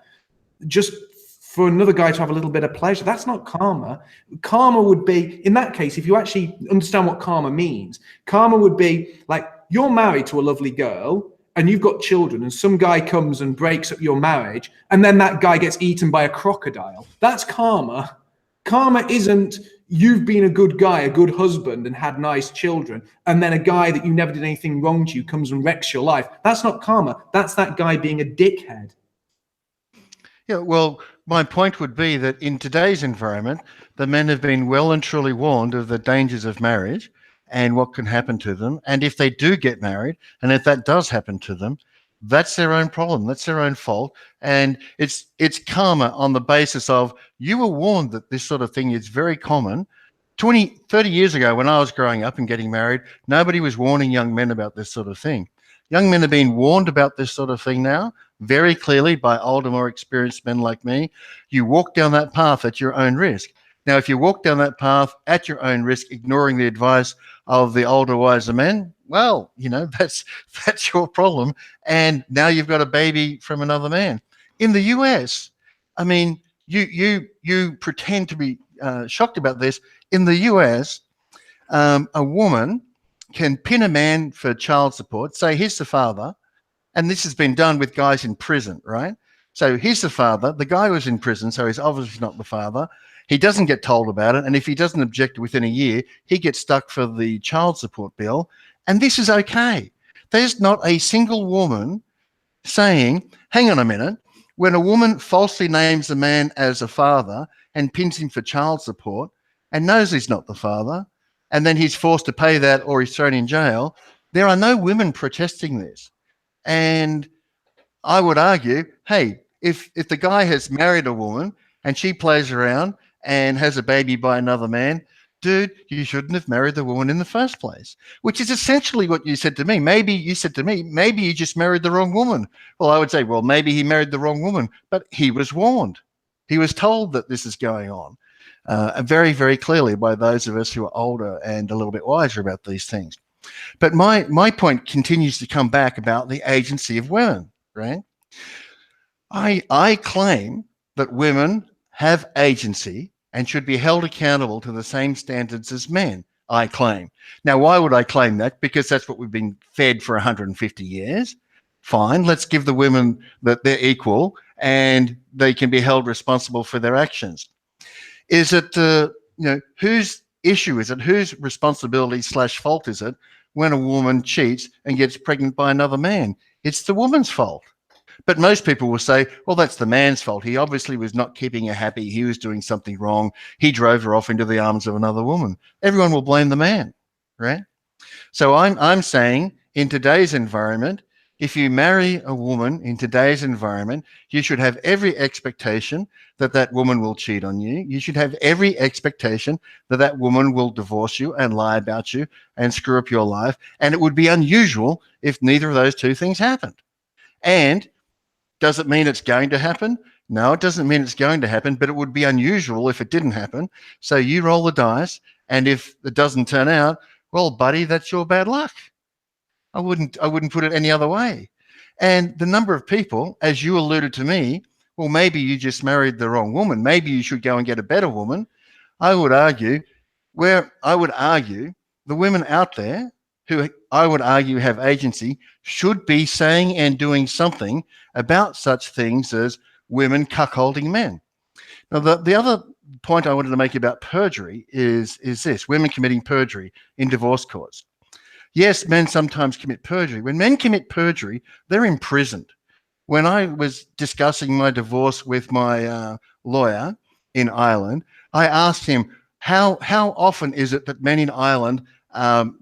just for another guy to have a little bit of pleasure? That's not karma. Karma would be, in that case, if you actually understand what karma means, karma would be like you're married to a lovely girl and you've got children and some guy comes and breaks up your marriage and then that guy gets eaten by a crocodile. That's karma. Karma isn't you've been a good guy, a good husband and had nice children, and then a guy that you never did anything wrong to you comes and wrecks your life. That's not karma. That's that guy being a dickhead. Yeah, well, my point would be that in today's environment, the men have been well and truly warned of the dangers of marriage and what can happen to them. And if they do get married, and if that does happen to them, that's their own problem. That's their own fault. And it's karma on the basis of you were warned that this sort of thing is very common. 20, 30 years ago, when I was growing up and getting married, nobody was warning young men about this sort of thing. Young men are being warned about this sort of thing now very clearly by older, more experienced men like me. You walk down that path at your own risk. Now, if you walk down that path at your own risk, ignoring the advice of the older, wiser men, well, you know, that's your problem. And now you've got a baby from another man. In the US, I mean, you pretend to be shocked about this. In the US, a woman can pin a man for child support, say he's the father, and this has been done with guys in prison, right? So he's the father, the guy was in prison, so he's obviously not the father. He doesn't get told about it, and if he doesn't object within a year, he gets stuck for the child support bill, and this is okay. There's not a single woman saying, hang on a minute, when a woman falsely names a man as a father and pins him for child support and knows he's not the father, and then he's forced to pay that or he's thrown in jail, there are no women protesting this. And I would argue, hey, if the guy has married a woman and she plays around and has a baby by another man, dude, you shouldn't have married the woman in the first place, which is essentially what you said to me. Maybe you said to me, maybe you just married the wrong woman. Well, I would say, well, maybe he married the wrong woman, but he was warned. He was told that this is going on very, very clearly by those of us who are older and a little bit wiser about these things. But my point continues to come back about the agency of women, right? I claim that women have agency and should be held accountable to the same standards as men, I claim. Now, why would I claim that? Because that's what we've been fed for 150 years. Fine, let's give the women that they're equal and they can be held responsible for their actions. Is it, whose issue is it? Whose responsibility / fault is it when a woman cheats and gets pregnant by another man? It's the woman's fault. But most people will say, well, that's the man's fault. He obviously was not keeping her happy. He was doing something wrong. He drove her off into the arms of another woman. Everyone will blame the man, right? So I'm saying in today's environment, if you marry a woman in today's environment, you should have every expectation that that woman will cheat on you. You should have every expectation that that woman will divorce you and lie about you and screw up your life. And it would be unusual if neither of those two things happened. And does it mean it's going to happen? No, it doesn't mean it's going to happen, but it would be unusual if it didn't happen. So you roll the dice, and if it doesn't turn out, well, buddy, that's your bad luck. I wouldn't put it any other way. And the number of people, as you alluded to me, well, maybe you just married the wrong woman. Maybe you should go and get a better woman. I would argue the women out there who I would argue have agency should be saying and doing something about such things as women cuckolding men. Now, the other point I wanted to make about perjury is this: women committing perjury in divorce courts. Yes, men sometimes commit perjury. When men commit perjury, they're imprisoned. When I was discussing my divorce with my lawyer in Ireland, I asked him, how often is it that men in Ireland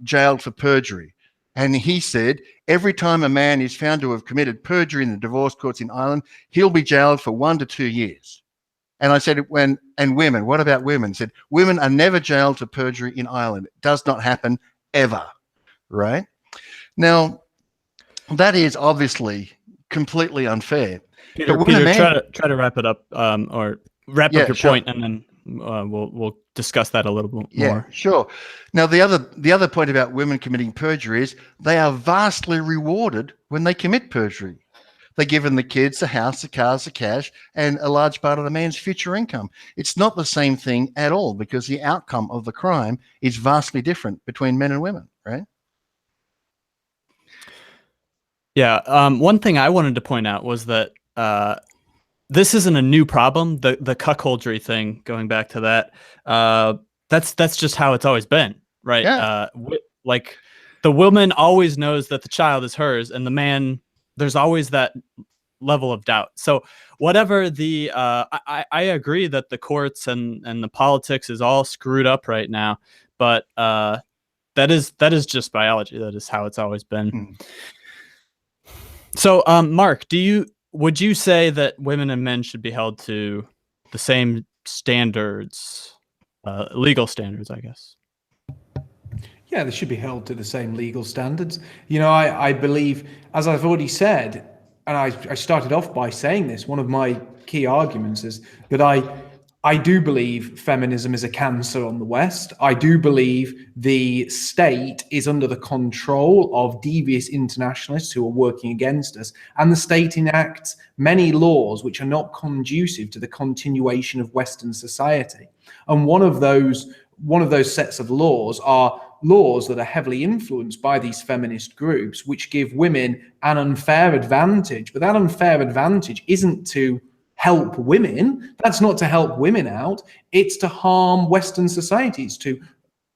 jailed for perjury? And he said, every time a man is found to have committed perjury in the divorce courts in Ireland, he'll be jailed for 1 to 2 years. And I said, and women, what about women? He said, women are never jailed for perjury in Ireland. It does not happen ever, right? Now, that is obviously completely unfair. Peter, try to wrap it up, or wrap up your point, and then we'll discuss that a little bit more. Yeah, sure. Now, the other point about women committing perjury is they are vastly rewarded when they commit perjury. They're given the kids, the house, the cars, the cash, and a large part of the man's future income. It's not the same thing at all, because the outcome of the crime is vastly different between men and women, right? Yeah. One thing I wanted to point out was that this isn't a new problem. The cuckoldry thing, going back to that, that's just how it's always been, right? Yeah. Like the woman always knows that the child is hers, and the man, there's always that level of doubt. So whatever the, I agree that the courts and the politics is all screwed up right now, but that is just biology. That is how it's always been. So, Mark, would you say that women and men should be held to the same standards, legal standards, I guess? Yeah, they should be held to the same legal standards. You know, I believe, as I've already said, and I started off by saying this, one of my key arguments is that I do believe feminism is a cancer on the West. I do believe the state is under the control of devious internationalists who are working against us, and the state enacts many laws which are not conducive to the continuation of Western society. And one of those sets of laws are laws that are heavily influenced by these feminist groups, which give women an unfair advantage. But that unfair advantage isn't to help women. That's not to help women out. It's to harm Western societies, to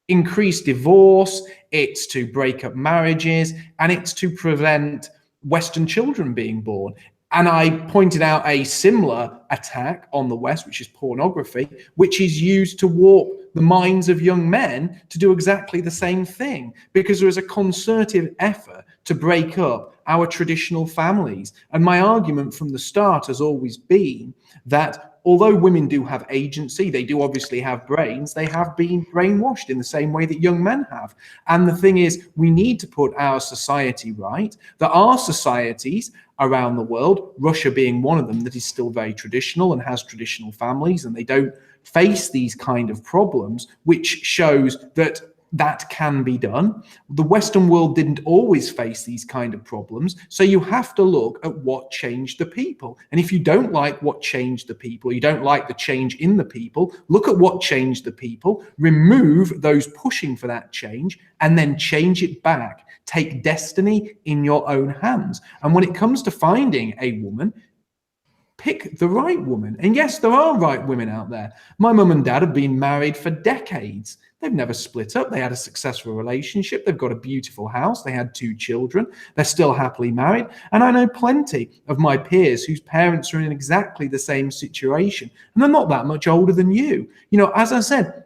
increase divorce, it's to break up marriages, and it's to prevent Western children being born. And I pointed out a similar attack on the West, which is pornography, which is used to warp the minds of young men to do exactly the same thing, because there is a concerted effort to break up our traditional families. And my argument from the start has always been that although women do have agency, they do obviously have brains, they have been brainwashed in the same way that young men have. And the thing is, we need to put our society right. There are societies around the world, Russia being one of them, that is still very traditional and has traditional families, and they don't face these kind of problems, which shows that that can be done. The Western world didn't always face these kind of problems, so you have to look at what changed the people. And if you don't like what changed the people, you don't like the change in the people, look at what changed the people, remove those pushing for that change, and then change it back. Take destiny in your own hands. And when it comes to finding a woman, pick the right woman. And yes, there are right women out there. My mum and dad have been married for decades. They've never split up. They had a successful relationship. They've got a beautiful house. They had 2 children. They're still happily married. And I know plenty of my peers whose parents are in exactly the same situation. And they're not that much older than you. You know, as I said,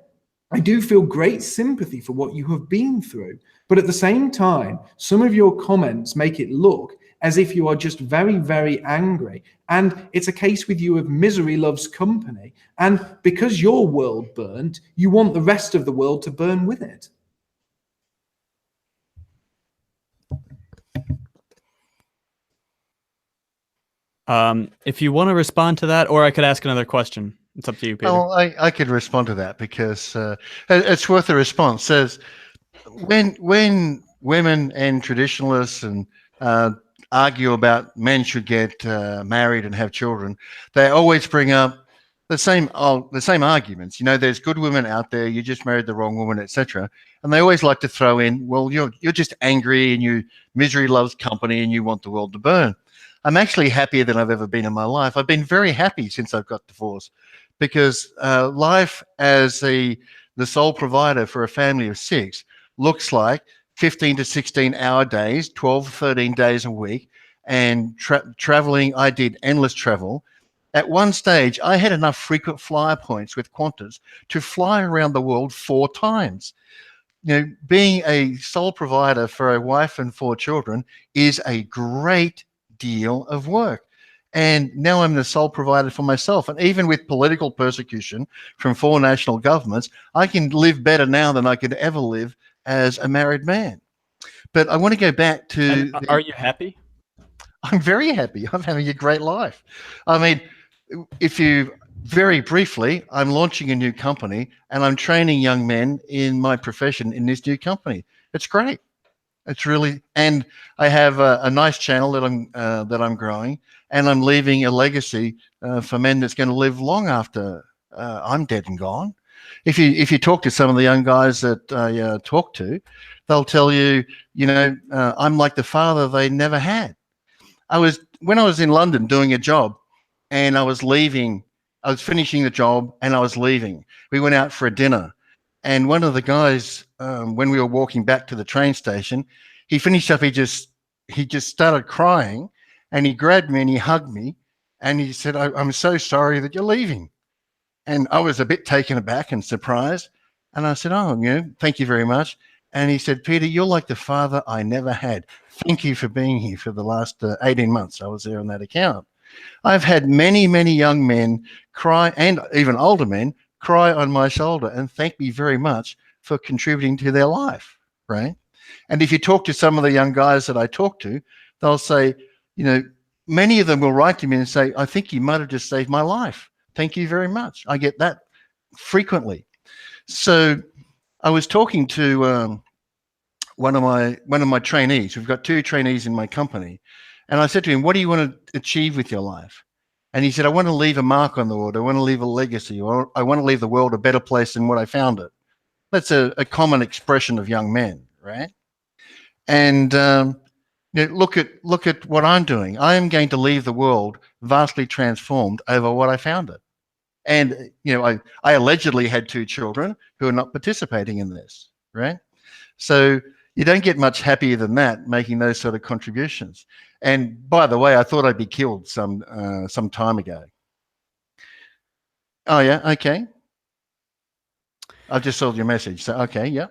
I do feel great sympathy for what you have been through. But at the same time, some of your comments make it look as if you are just very, very angry. And it's a case with you of misery loves company. And because your world burnt, you want the rest of the world to burn with it. If you want to respond to that, or I could ask another question. It's up to you, Peter. Oh, I could respond to that because it's worth a response. Says when women and traditionalists and argue about men should get married and have children, they always bring up the same arguments. You know, there's good women out there. You just married the wrong woman, etc. And they always like to throw in, well, you're just angry and misery loves company and you want the world to burn. I'm actually happier than I've ever been in my life. I've been very happy since I've got divorced, because life as the sole provider for a family of 6 looks like 15 to 16 hour days, 12, 13 days a week, and traveling. I did endless travel. At one stage, I had enough frequent flyer points with Qantas to fly around the world 4 times. Being a sole provider for a wife and 4 children is a great deal of work. And now I'm the sole provider for myself. And even with political persecution from 4 national governments, I can live better now than I could ever live as a married man. But I want to go back to... Are you happy? I'm very happy. I'm having a great life. I mean, if you... Very briefly, I'm launching a new company and I'm training young men in my profession in this new company. It's great. It's really... And I have a nice channel that I'm growing, and I'm leaving a legacy for men that's going to live long after I'm dead and gone. If you talk to some of the young guys that I talk to, they'll tell you, I'm like the father they never had. When I was in London doing a job, and I was finishing the job and I was leaving. We went out for a dinner, and one of the guys, when we were walking back to the train station, he finished up. He just started crying, and he grabbed me and he hugged me, and he said, "I'm so sorry that you're leaving." And I was a bit taken aback and surprised. And I said, "Oh, thank you very much." And he said, "Peter, you're like the father I never had. Thank you for being here for the last 18 months. I was there on that account." I've had many, many young men cry, and even older men cry on my shoulder and thank me very much for contributing to their life, right? And if you talk to some of the young guys that I talk to, they'll say, many of them will write to me and say, "I think you might have just saved my life. Thank you very much." I get that frequently. So I was talking to one of my trainees. We've got 2 trainees in my company. And I said to him, "What do you want to achieve with your life?" And he said, "I want to leave a mark on the world. I want to leave a legacy, or I want to leave the world a better place than what I found it." That's a common expression of young men, right? And look at what I'm doing. I am going to leave the world vastly transformed over what I found it. And I allegedly had 2 children who are not participating in this, right? So you don't get much happier than that, making those sort of contributions. And by the way, I thought I'd be killed some time ago. Oh yeah, okay. I've just saw your message. So okay, yeah.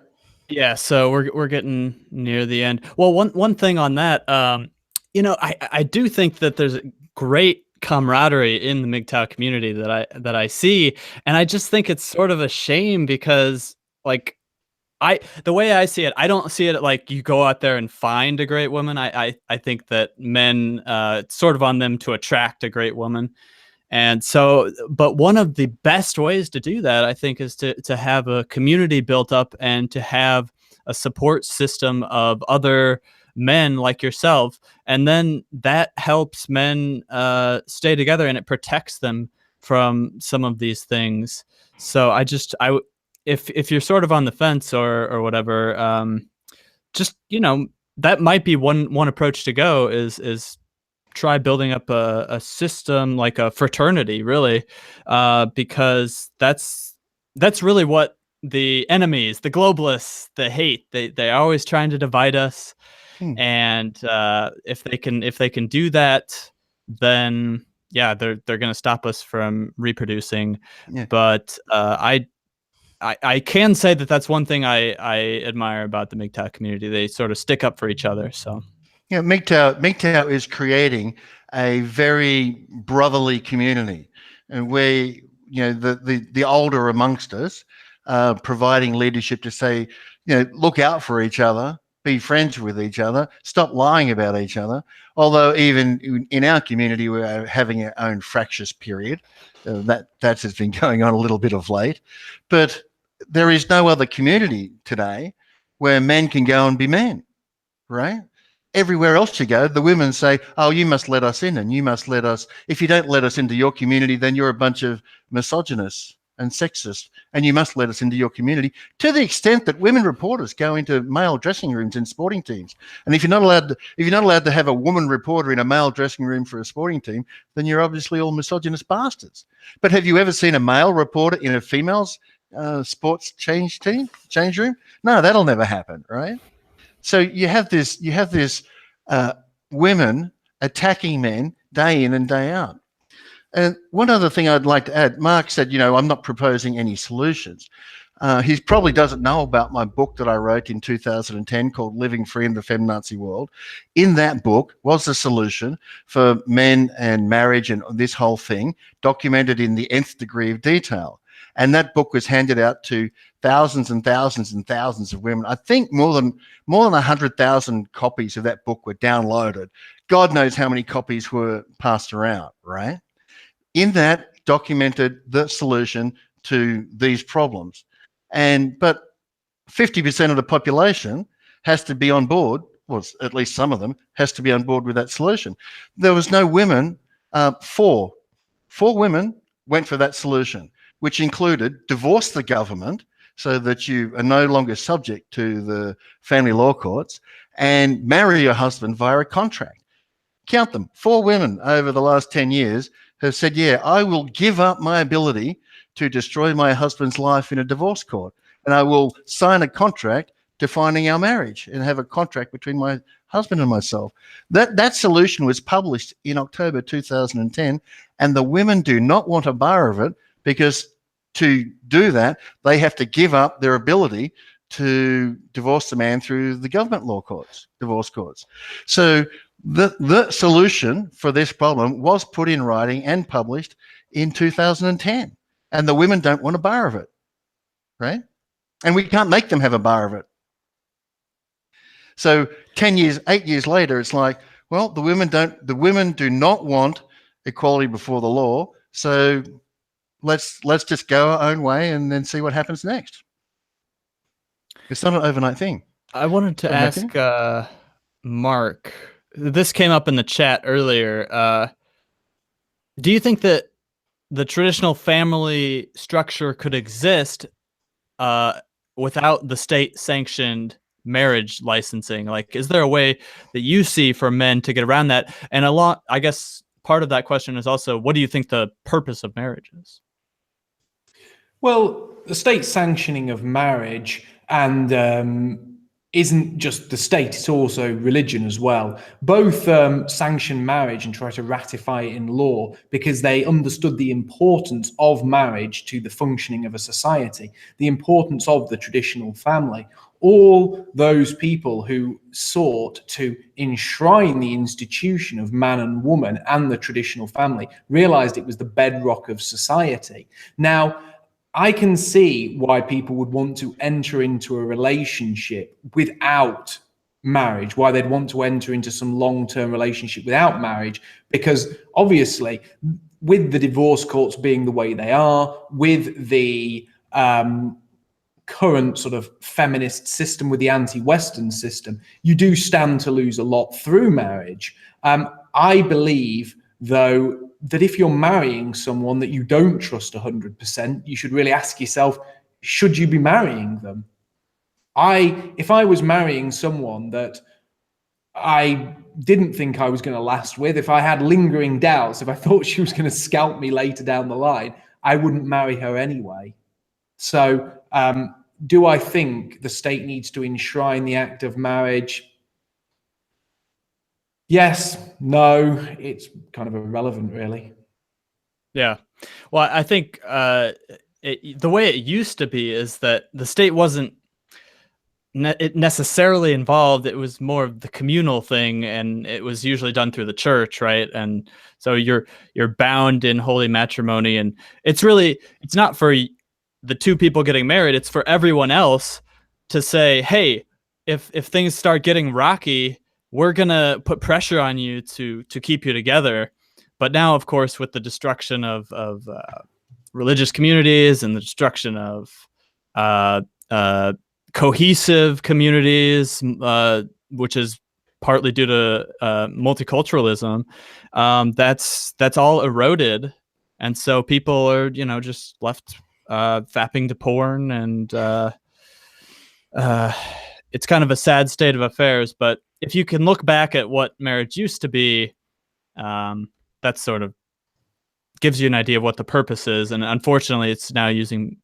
Yeah, so we're getting near the end. Well, one thing on that, I do think that there's a great camaraderie in the MGTOW community that I see, and I just think it's sort of a shame because the way I see it, I don't see it like you go out there and find a great woman. I think that men, it's sort of on them to attract a great woman. And so, but one of the best ways to do that, I think, is to have a community built up and to have a support system of other men like yourself. And then that helps men stay together, and it protects them from some of these things. So if you're sort of on the fence or whatever, just, that might be one approach to go is try building up a system like a fraternity, really, because that's really what the enemies, the globalists, they hate. They're always trying to divide us. And if they can do that, then yeah, they're going to stop us from reproducing. Yeah. But I can say that that's one thing I admire about the MGTOW community. They sort of stick up for each other. So yeah, MGTOW is creating a very brotherly community, and where the older amongst us providing leadership to say, look out for each other, be friends with each other, stop lying about each other. Although even in our community, we're having our own fractious period. That has been going on a little bit of late, but there is no other community today where men can go and be men, right? Everywhere else you go, the women say, "Oh, you must let us in, and you must let us. If you don't let us into your community, then you're a bunch of misogynists and sexist, and you must let us into your community." To the extent that women reporters go into male dressing rooms in sporting teams, and if you're not allowed to have a woman reporter in a male dressing room for a sporting team, then you're obviously all misogynist bastards. But have you ever seen a male reporter in a female's sports change room? No, that'll never happen, right? So you have this women attacking men day in and day out. And one other thing I'd like to add, Mark said, I'm not proposing any solutions. He probably doesn't know about my book that I wrote in 2010 called Living Free in the Feminazi World. In that book was the solution for men and marriage and this whole thing, documented in the nth degree of detail. And that book was handed out to thousands and thousands and thousands of women. I think more than 100,000 copies of that book were downloaded. God knows how many copies were passed around, right? In that documented the solution to these problems. But 50% of the population has to be on board, or at least some of them has to be on board with that solution. There was no women, four women went for that solution, which included divorce the government so that you are no longer subject to the family law courts, and marry your husband via a contract. Count them, 4 women over the last 10 years have said, yeah, I will give up my ability to destroy my husband's life in a divorce court, and I will sign a contract defining our marriage and have a contract between my husband and myself. That solution was published in October 2010, and the women do not want a bar of it, because to do that, they have to give up their ability to divorce the man through the government law courts, divorce courts. So the solution for this problem was put in writing and published in 2010, and the women don't want a bar of it, right? And we can't make them have a bar of it. So 8 years later, it's like, well, the women do not want equality before the law, so let's just go our own way and then see what happens next. It's not an overnight thing. I wanted to ask Mark, this came up in the chat earlier. Do you think that the traditional family structure could exist without the state-sanctioned marriage licensing? Like, is there a way that you see for men to get around that? And I guess part of that question is also, what do you think the purpose of marriage is? Well, the state sanctioning of marriage isn't just the state, it's also religion as well. Both sanction marriage and try to ratify it in law because they understood the importance of marriage to the functioning of a society, the importance of the traditional family. All those people who sought to enshrine the institution of man and woman and the traditional family realized it was the bedrock of society. Now, I can see why people would want to enter into a relationship without marriage, why they'd want to enter into some long-term relationship without marriage, because obviously with the divorce courts being the way they are, with the current sort of feminist system, with the anti-Western system, you do stand to lose a lot through marriage. I believe, though, that if you're marrying someone that you don't trust 100%, you should really ask yourself, should you be marrying them? If I was marrying someone that I didn't think I was going to last with, if I had lingering doubts, if I thought she was going to scalp me later down the line, I wouldn't marry her anyway. So do I think the state needs to enshrine the act of marriage? Yes, no, it's kind of irrelevant, really. Yeah. Well, I think the way it used to be is that the state wasn't necessarily involved. It was more of the communal thing, and it was usually done through the church, right? And so you're bound in holy matrimony, and it's not for the two people getting married, it's for everyone else to say, hey, if things start getting rocky, we're gonna put pressure on you to keep you together. But now, of course, with the destruction of religious communities and the destruction of cohesive communities, which is partly due to multiculturalism, that's all eroded, and so people are just left fapping to porn, and it's kind of a sad state of affairs. But if you can look back at what marriage used to be, that sort of gives you an idea of what the purpose is. And unfortunately, it's now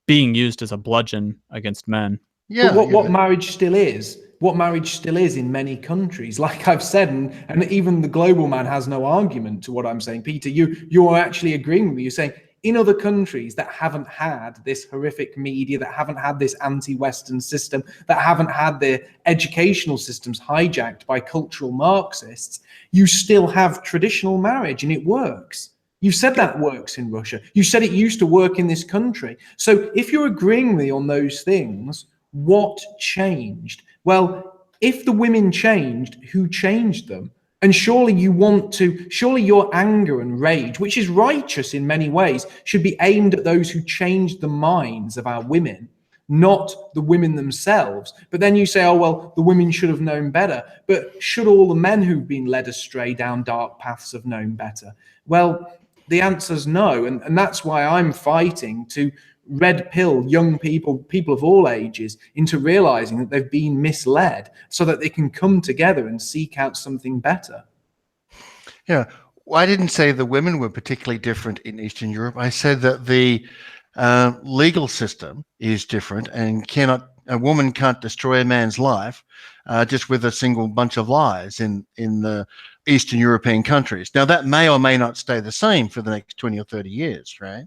being used as a bludgeon against men. Yeah. But what marriage still is, in many countries, like I've said, and even the global man has no argument to what I'm saying. Peter, you are actually agreeing with me. You're saying in other countries that haven't had this horrific media, that haven't had this anti-Western system, that haven't had their educational systems hijacked by cultural Marxists, you still have traditional marriage and it works. You said that works in Russia. You said it used to work in this country. So if you're agreeing with me on those things, what changed? Well, if the women changed, who changed them? And surely your anger and rage, which is righteous in many ways, should be aimed at those who changed the minds of our women, not the women themselves. But then you say, oh, well, the women should have known better. But should all the men who've been led astray down dark paths have known better? Well, the answer's no. And that's why I'm fighting to red pill young people of all ages into realizing that they've been misled so that they can come together and seek out something better. Yeah. Well, I didn't say the women were particularly different in Eastern Europe. I said that the legal system is different, and a woman can't destroy a man's life just with a single bunch of lies in the Eastern European countries. Now, that may or may not stay the same for the next 20 or 30 years, right?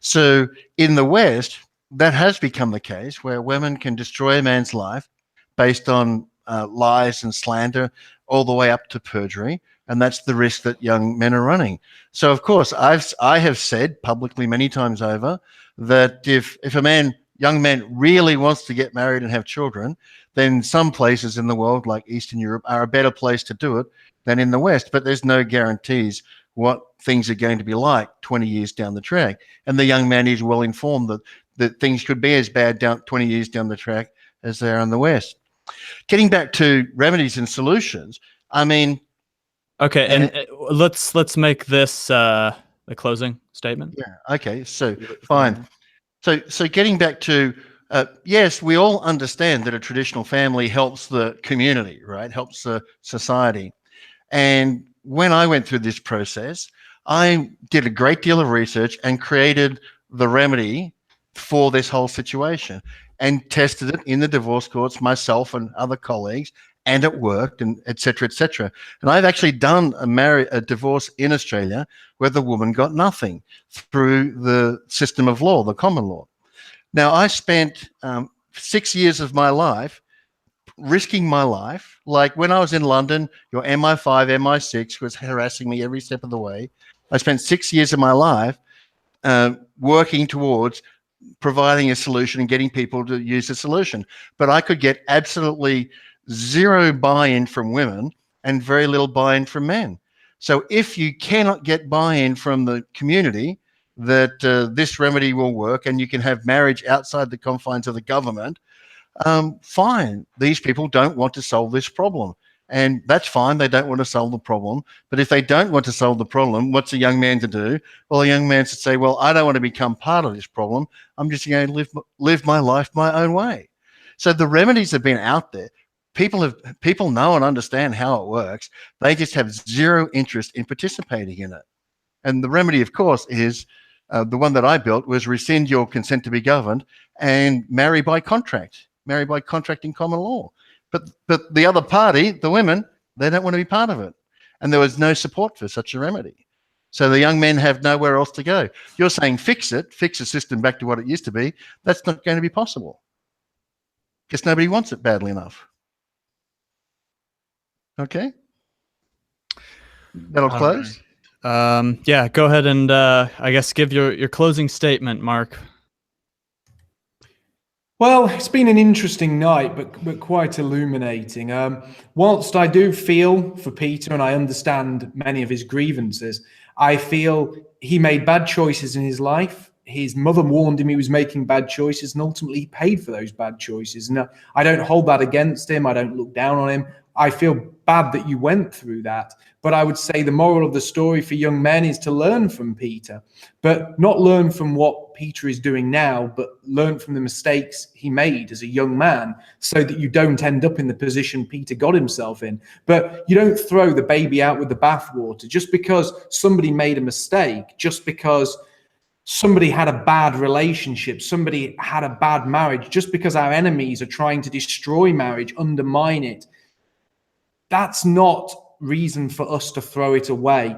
So in the West, that has become the case where women can destroy a man's life based on lies and slander all the way up to perjury. And that's the risk that young men are running. So, of course, I have said publicly many times over that if a young man really wants to get married and have children, then some places in the world, like Eastern Europe, are a better place to do it than in the West. But there's no guarantees what things are going to be like 20 years down the track. And the young man is well informed that things could be as bad 20 years down the track as they are in the West. Getting back to remedies and solutions, I mean... Okay, and let's make this the closing statement. Yeah, okay, so fine. So getting back to, yes, we all understand that a traditional family helps the community, right? Helps the society. And when I went through this process, I did a great deal of research and created the remedy for this whole situation and tested it in the divorce courts myself and other colleagues, and it worked, and et cetera, et cetera. And I've actually done a divorce in Australia where the woman got nothing through the system of law, the common law. Now, I spent 6 years of my life risking my life. Like when I was in London, your MI5, MI6 was harassing me every step of the way. I spent 6 years of my life working towards providing a solution and getting people to use the solution. But I could get absolutely zero buy-in from women and very little buy-in from men. So if you cannot get buy-in from the community that this remedy will work and you can have marriage outside the confines of the government, fine. These people don't want to solve this problem. And that's fine. They don't want to solve the problem. But if they don't want to solve the problem, what's a young man to do? Well, a young man should say, well, I don't want to become part of this problem. I'm just going to live my life my own way. So the remedies have been out there. People know and understand how it works. They just have zero interest in participating in it. And the remedy, of course, is the one that I built was rescind your consent to be governed and marry by contract in common law. But the other party, the women, they don't want to be part of it. And there was no support for such a remedy. So the young men have nowhere else to go. You're saying fix the system back to what it used to be. That's not going to be possible because nobody wants it badly enough. Okay. That'll close. Right. Yeah, go ahead and I guess give your closing statement, Mark. Well, it's been an interesting night, but quite illuminating. Whilst I do feel for Peter and I understand many of his grievances, I feel he made bad choices in his life. His mother warned him he was making bad choices, and ultimately he paid for those bad choices. And I don't hold that against him. I don't look down on him. I feel bad that you went through that. But I would say the moral of the story for young men is to learn from Peter, but not learn from what Peter is doing now, but learn from the mistakes he made as a young man so that you don't end up in the position Peter got himself in. But you don't throw the baby out with the bathwater just because somebody made a mistake, just because somebody had a bad relationship, somebody had a bad marriage, just because our enemies are trying to destroy marriage, undermine it, that's not reason for us to throw it away.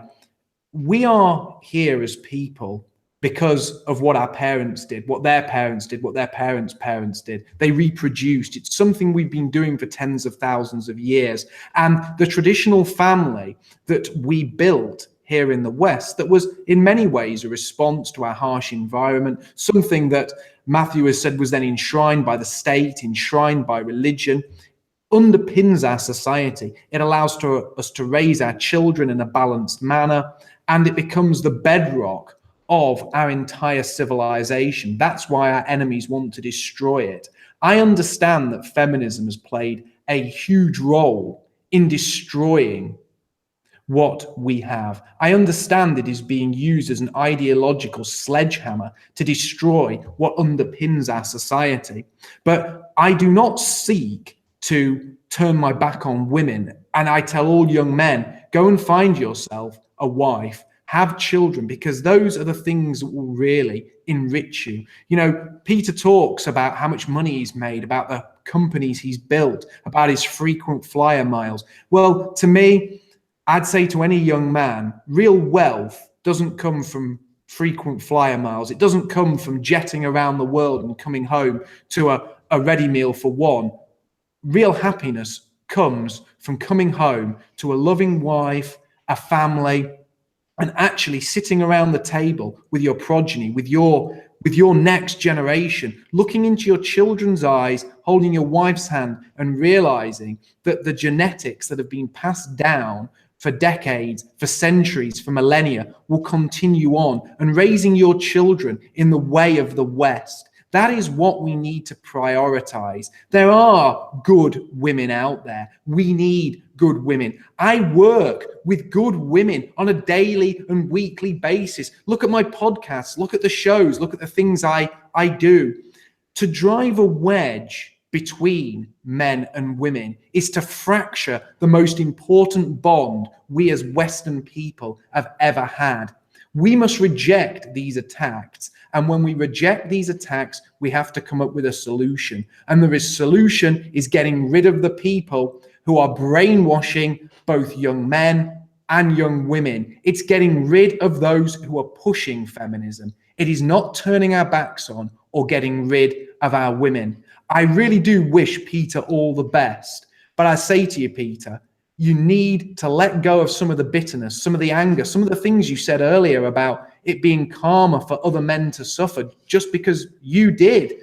We are here as people because of what our parents did, what their parents did, what their parents' parents did. They reproduced. It's something we've been doing for tens of thousands of years. And the traditional family that we built here in the West, that was in many ways a response to our harsh environment, something that Matthew has said was then enshrined by the state, enshrined by religion, underpins our society. It allows us to raise our children in a balanced manner, and it becomes the bedrock of our entire civilization. That's why our enemies want to destroy it. I understand that feminism has played a huge role in destroying what we have. I understand it is being used as an ideological sledgehammer to destroy what underpins our society. But I do not seek to turn my back on women. And I tell all young men, go and find yourself a wife, have children, because those are the things that will really enrich you. You know, Peter talks about how much money he's made, about the companies he's built, about his frequent flyer miles. Well, to me, I'd say to any young man, real wealth doesn't come from frequent flyer miles. It doesn't come from jetting around the world and coming home to a ready meal for one. Real happiness comes from coming home to a loving wife, a family, and actually sitting around the table with your progeny, with your next generation, looking into your children's eyes, holding your wife's hand, and realizing that the genetics that have been passed down for decades, for centuries, for millennia will continue on, and raising your children in the way of the West. That is what we need to prioritize. There are good women out there. We need good women. I work with good women on a daily and weekly basis. Look at my podcasts, look at the shows, look at the things I do. To drive a wedge between men and women is to fracture the most important bond we as Western people have ever had. We must reject these attacks. And when we reject these attacks, we have to come up with a solution. And the solution is getting rid of the people who are brainwashing both young men and young women. It's getting rid of those who are pushing feminism. It is not turning our backs on or getting rid of our women. I really do wish Peter all the best. But I say to you, Peter, you need to let go of some of the bitterness, some of the anger, some of the things you said earlier about it being karma for other men to suffer just because you did.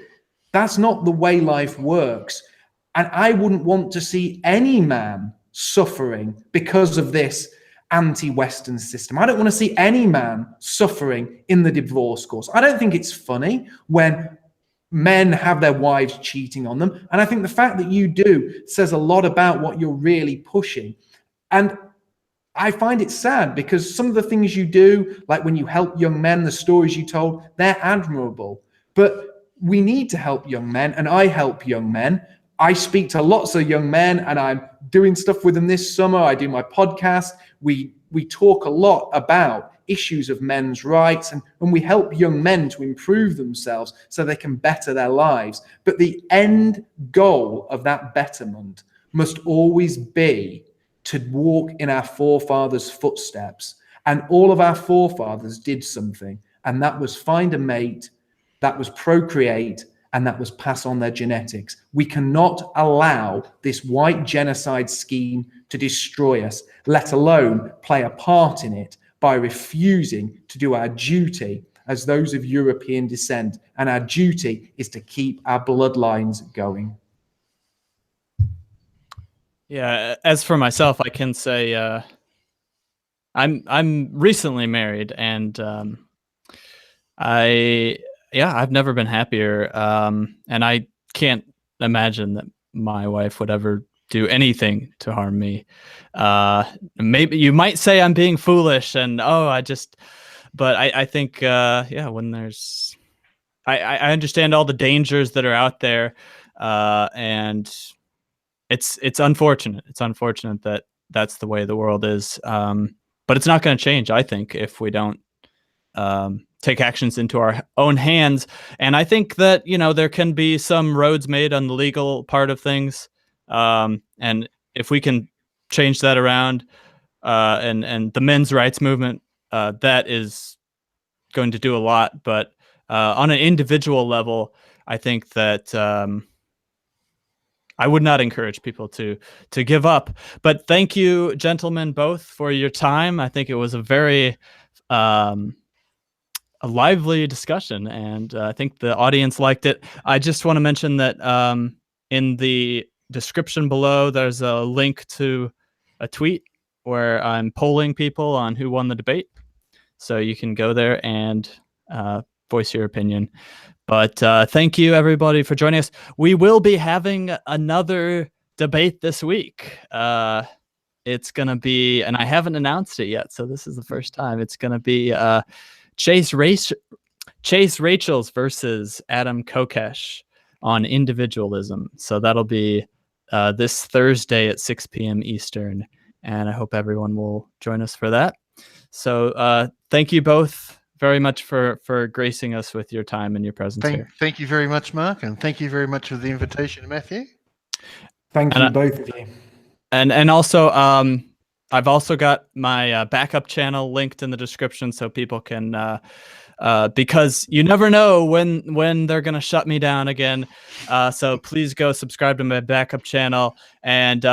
That's not the way life works. And I wouldn't want to see any man suffering because of this anti-Western system. I don't want to see any man suffering in the divorce course. I don't think it's funny when men have their wives cheating on them. And I think the fact that you do says a lot about what you're really pushing. And I find it sad because some of the things you do, like when you help young men, the stories you told, they're admirable. But we need to help young men, and I help young men. I speak to lots of young men, and I'm doing stuff with them this summer. I do my podcast. We talk a lot about issues of men's rights, and we help young men to improve themselves so they can better their lives. But the end goal of that betterment must always be to walk in our forefathers' footsteps. And all of our forefathers did something, and that was find a mate, that was procreate, and that was pass on their genetics. We cannot allow this white genocide scheme to destroy us, let alone play a part in it by refusing to do our duty as those of European descent. And our duty is to keep our bloodlines going. Yeah, as for myself, I can say I'm recently married, and I've never been happier, and I can't imagine that my wife would ever do anything to harm me. Maybe you might say I'm being foolish, and but I think when there's I understand all the dangers that are out there, and it's unfortunate. It's unfortunate that that's the way the world is. But it's not going to change, I think, if we don't take actions into our own hands. And I think that, you know, there can be some roads made on the legal part of things. And if we can change that around, and the men's rights movement, that is going to do a lot. But on an individual level, I think that I would not encourage people to give up. But thank you, gentlemen, both for your time. I think it was a very a lively discussion, and I think the audience liked it. I just want to mention that in the description below, there's a link to a tweet where I'm polling people on who won the debate. So you can go there and voice your opinion. But thank you, everybody, for joining us. We will be having another debate this week. It's going to be, and I haven't announced it yet, so this is the first time. It's going to be Chase Rachels versus Adam Kokesh on individualism. So that'll be this Thursday at 6 p.m. Eastern, and I hope everyone will join us for that. So thank you both very much for gracing us with your time and your presence here. Thank you very much, Mark, and thank you very much for the invitation, Matthew. Thank you, both of you. And also, I've also got my backup channel linked in the description so people can, because you never know when they're going to shut me down again. So please go subscribe to my backup channel and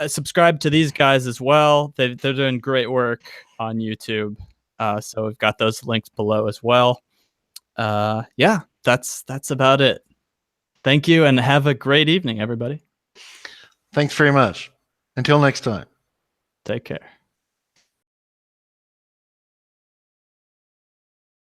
subscribe to these guys as well. They're doing great work on YouTube. So we've got those links below as well. Yeah, that's about it. Thank you and have a great evening, everybody. Thanks very much. Until next time. Take care.